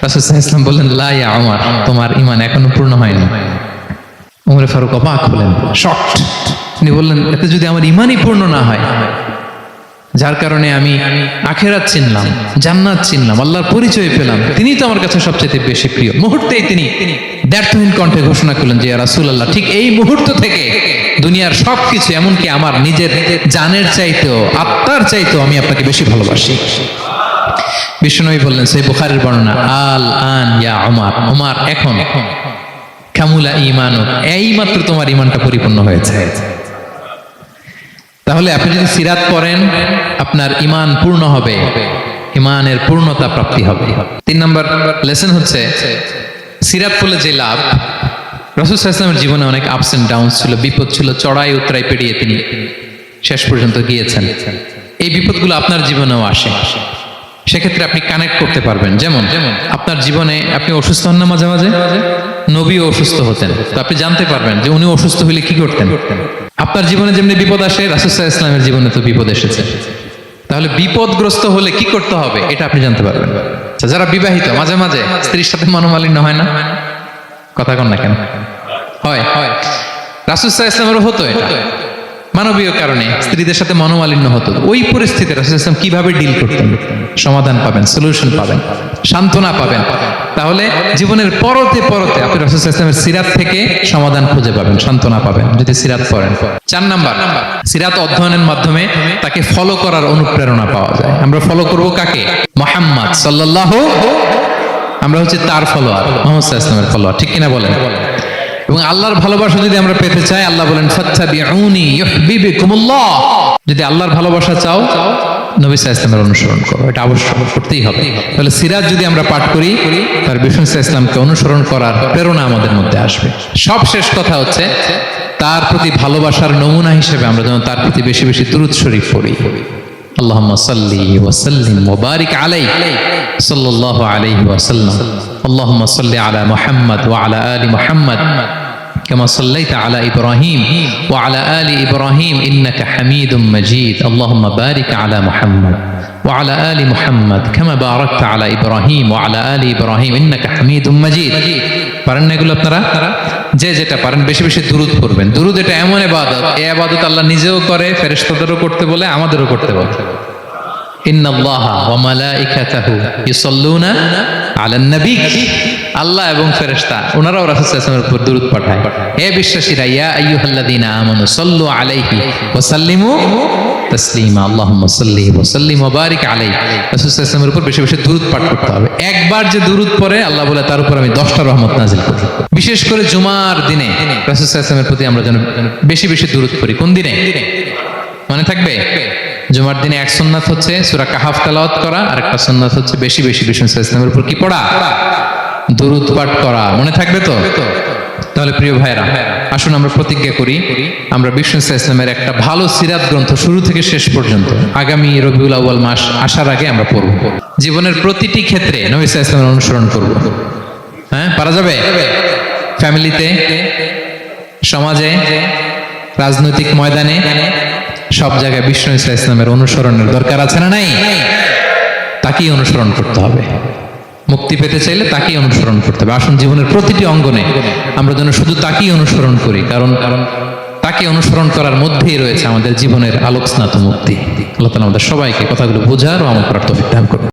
রাসূল সাল্লাল্লাহু আলাইহি ওয়াসাল্লাম বললেন লা ইয়া উমর, তোমার ঈমান এখনো পূর্ণ হয়নি। ওমরে ফারুক অবাক হলেন, শকড। তিনি বললেন এতে যদি আমার ঈমানই পূর্ণ না হয়, যার কারণে আমি আখিরাত চিনলাম, জান্নাত চিনলাম, আল্লাহর পরিচয় পেলাম, তিনি তো আমার কাছে সবচেয়ে বেশি প্রিয়। মুহূর্তেই তিনি দ্ব্যর্থহীন কণ্ঠে ঘোষণা করলেন যে ইয়া রাসূলুল্লাহ, ঠিক এই মুহূর্ত থেকে দুনিয়ার সবকিছু, এমনকি আমার নিজের জানের চাইতেও, আত্মার চাইতেও আমি আপনাকে বেশি ভালোবাসি। বিশ্বনবী বললেন, সহিহ বুখারীর বর্ণনা, আল আন ইয়া উমর, উমর এখন কামুলা ঈমানুক, এই মাত্র তোমার ঈমানটা পরিপূর্ণ হয়েছে। তাহলে আপনি যদি সিরাত পড়েন আপনার ঈমান পূর্ণ হবে, ঈমানের পূর্ণতা প্রাপ্তি হবে। 3 নম্বর লেসন হচ্ছে সিরাত পড়লে যে লাভ। রাসূল সাল্লাল্লাহু আলাইহি ওয়াসাল্লামের জীবনে অনেক আপস এন্ড ডাউনস ছিল, বিপদ ছিল, চড়াই উতরাই পেরিয়ে তিনি শেষ পর্যন্ত গিয়েছেন। এই বিপদগুলো আপনার জীবনেও আসে, সেক্ষেত্রে আপনি কানেক্ট করতে পারবেন। যেমন আপনার জীবনে আপনি অসুস্থ হন না মাঝে মাঝে, নবীও অসুস্থ হতেন, তো আপনি জানতে পারবেন যে উনি অসুস্থ হলে কি করতেন। আপনার জীবনে যেমনি বিপদ আসে, রাসূল সাল্লাল্লাহু আলাইহি ওয়াসাল্লামের জীবনে তো বিপদ এসেছে, তাহলে বিপদগ্রস্ত হলে কি করতে হবে এটা আপনি জানতে পারবেন। যারা বিবাহিত, মাঝে মাঝে স্ত্রীর সাথে মনোমালিন্য হয় না? কথা কন না কেন? হয়। রাসূল সাল্লাল্লাহু আলাইহি ওয়াসাল্লামেরও হতো এটা, মানবীয় কারণে স্ত্রীদের সাথে মনোমালিন্য হতো। ওই পরিস্থিতিতে রাসূল সাল্লাল্লাহু আলাইহি ওয়াসাল্লাম কিভাবে ডিল করতেন? সমাধান পাবেন, সলিউশন পাবেন, সান্ত্বনা পাবেন। তাহলে জীবনের পরতে পরতে আপনি রাসূল সাল্লাল্লাহু আলাইহি ওয়াসাল্লামের সিরাত থেকে সমাধান খুঁজে পাবেন, সান্ত্বনা পাবেন যদি সিরাত পড়েন। 4 নাম্বার, সিরাত অধ্যয়নের মাধ্যমে তাকে ফলো করার অনুপ্রেরণা পাওয়া যায়। আমরা ফলো করব কাকে? মুহাম্মদ সাল্লাল্লাহু, আমরা হচ্ছে তার ফলোয়ার, মুহাম্মদ সাল্লাল্লাহু আলাইহি ওয়াসাল্লামের ফলোয়ার, ঠিক কিনা বলেন? এবং আল্লাহর ভালোবাসা যদি আমরা পেতে চাই, আল্লাহ বলেন ফাত্তাবিউনি ইউহিব্বুকুমুল্লাহ, যদি আল্লাহর ভালোবাসা চাও নবী সাল্লাল্লাহু আলাইহি ওয়াসাল্লামের অনুসরণ করো, এটা অবশ্যই করতেই হবে। তাহলে সিরাত যদি আমরা পাঠ করি, তার বিষ্ণু সাল্লাল্লাহু আলাইহি ওয়াসাল্লামকে অনুসরণ করার প্রেরণা আমাদের মধ্যে আসবে। সবশেষ কথা হচ্ছে তার প্রতি ভালোবাসার নমুনা হিসেবে আমরা যেন তার প্রতি বেশি বেশি দুরূদ শরীফ পড়ি। আল্লাহুম্মা সাল্লি ওয়া সাল্লিম ওয়া বারিক আলাইহি সাল্লাল্লাহু আলাইহি ওয়া সাল্লাম। আল্লাহুম্মা সাল্লি আলা মুহাম্মদ ওয়া আলা আলি মুহাম্মদ كما صليت على إبراهيم وعلى آل إبراهيم إنك حميد مجيد اللهم بارك على محمد وعلى آل محمد كما باركت على إبراهيم وعلى آل إبراهيم إنك حميد مجيد পারেন না এগুলো আপনারা? যে যেটা পারেন বেশি বেশি দুরূদ পড়বেন। দুরূদ এটা এমন ইবাদত, এই ইবাদত আল্লাহ নিজেও করে, ফেরেশতাদেরও করতে বলে, আমাদেরও করতে বলে। ইন্নাল্লাহা ওয়া মালাইকাতাহু ইউসাল্লুনা আলান নবী, আল্লাহ এবং ফেরেশতা ওনারাও রাসূল সাল্লাল্লাহু আলাইহি ওয়াসাল্লামের উপর দুরূদ পাঠায়। হে বিশ্বাসীরা, ইয়া আইয়ুহাল্লাযীনা আমানু সাল্লু আলাইহি ওয়া সাল্লিমু তাসলিমা, আল্লাহুম্মা সাল্লি ওয়া সাল্লিম ওয়া বারিক আলাইহি। রাসূল সাল্লাল্লাহু আলাইহি ওয়াসাল্লামের উপর বেশি বেশি দুরূদ পাঠ করতে হবে। একবার যে দুরূদ পড়ে আল্লাহ বলে তার উপর আমি 10টা রহমত নাযিল করি। বিশেষ করে জুমার দিনে রাসূল সাল্লাল্লাহু আলাইহি ওয়াসাল্লামের প্রতি আমরা যেন বেশি বেশি দুরূদ পড়ি। কোন দিনে মনে থাকবে? জুমার দিনে এক সুন্নাত হচ্ছে সূরা কাহাফ তেলাওয়াত করা, আর একটা সুন্নাত হচ্ছে বেশি বেশি রাসূল সাল্লাল্লাহু আলাইহি ওয়াসাল্লামের উপর কি পড়া? দুরূদ পাঠ করা। মনে থাকবে তো? তাহলে প্রিয় ভাইরা, আসুন আমরা প্রতিজ্ঞা করি, আমরা বিষ্ণু সাল্লাল্লাহু আলাইহি ওয়াসাল্লামের একটা ভালো সিরাত গ্রন্থ শুরু থেকে শেষ পর্যন্ত আগামী রবিউল আউয়াল মাস আসার আগে আমরা পড়ব। জীবনের প্রতিটি ক্ষেত্রে নবী সাল্লাল্লাহু আলাইহি ওয়াসাল্লামের অনুসরণ করব। হ্যাঁ, পারা যাবে? ফ্যামিলিতে, সমাজে, রাজনৈতিক ময়দানে, সব জায়গায় বিষ্ণু সাল্লাল্লাহু আলাইহি ওয়াসাল্লামের অনুসরণের দরকার আছে না নাই? তাকেই অনুসরণ করতে হবে। মুক্তি পেতে চাইলে তাকেই অনুসরণ করতে হবে। আসুন জীবনের প্রতিটি অঙ্গনে আমরা যেন শুধু তাকেই অনুসরণ করি, কারণ তাকে অনুসরণ করার মধ্যেই রয়েছে আমাদের জীবনের আলোকস্নাত মুক্তি। আল্লাহ তাআলা আমাদের সবাইকে কথাগুলো বোঝার ও আমল করার তৌফিক দান করুন।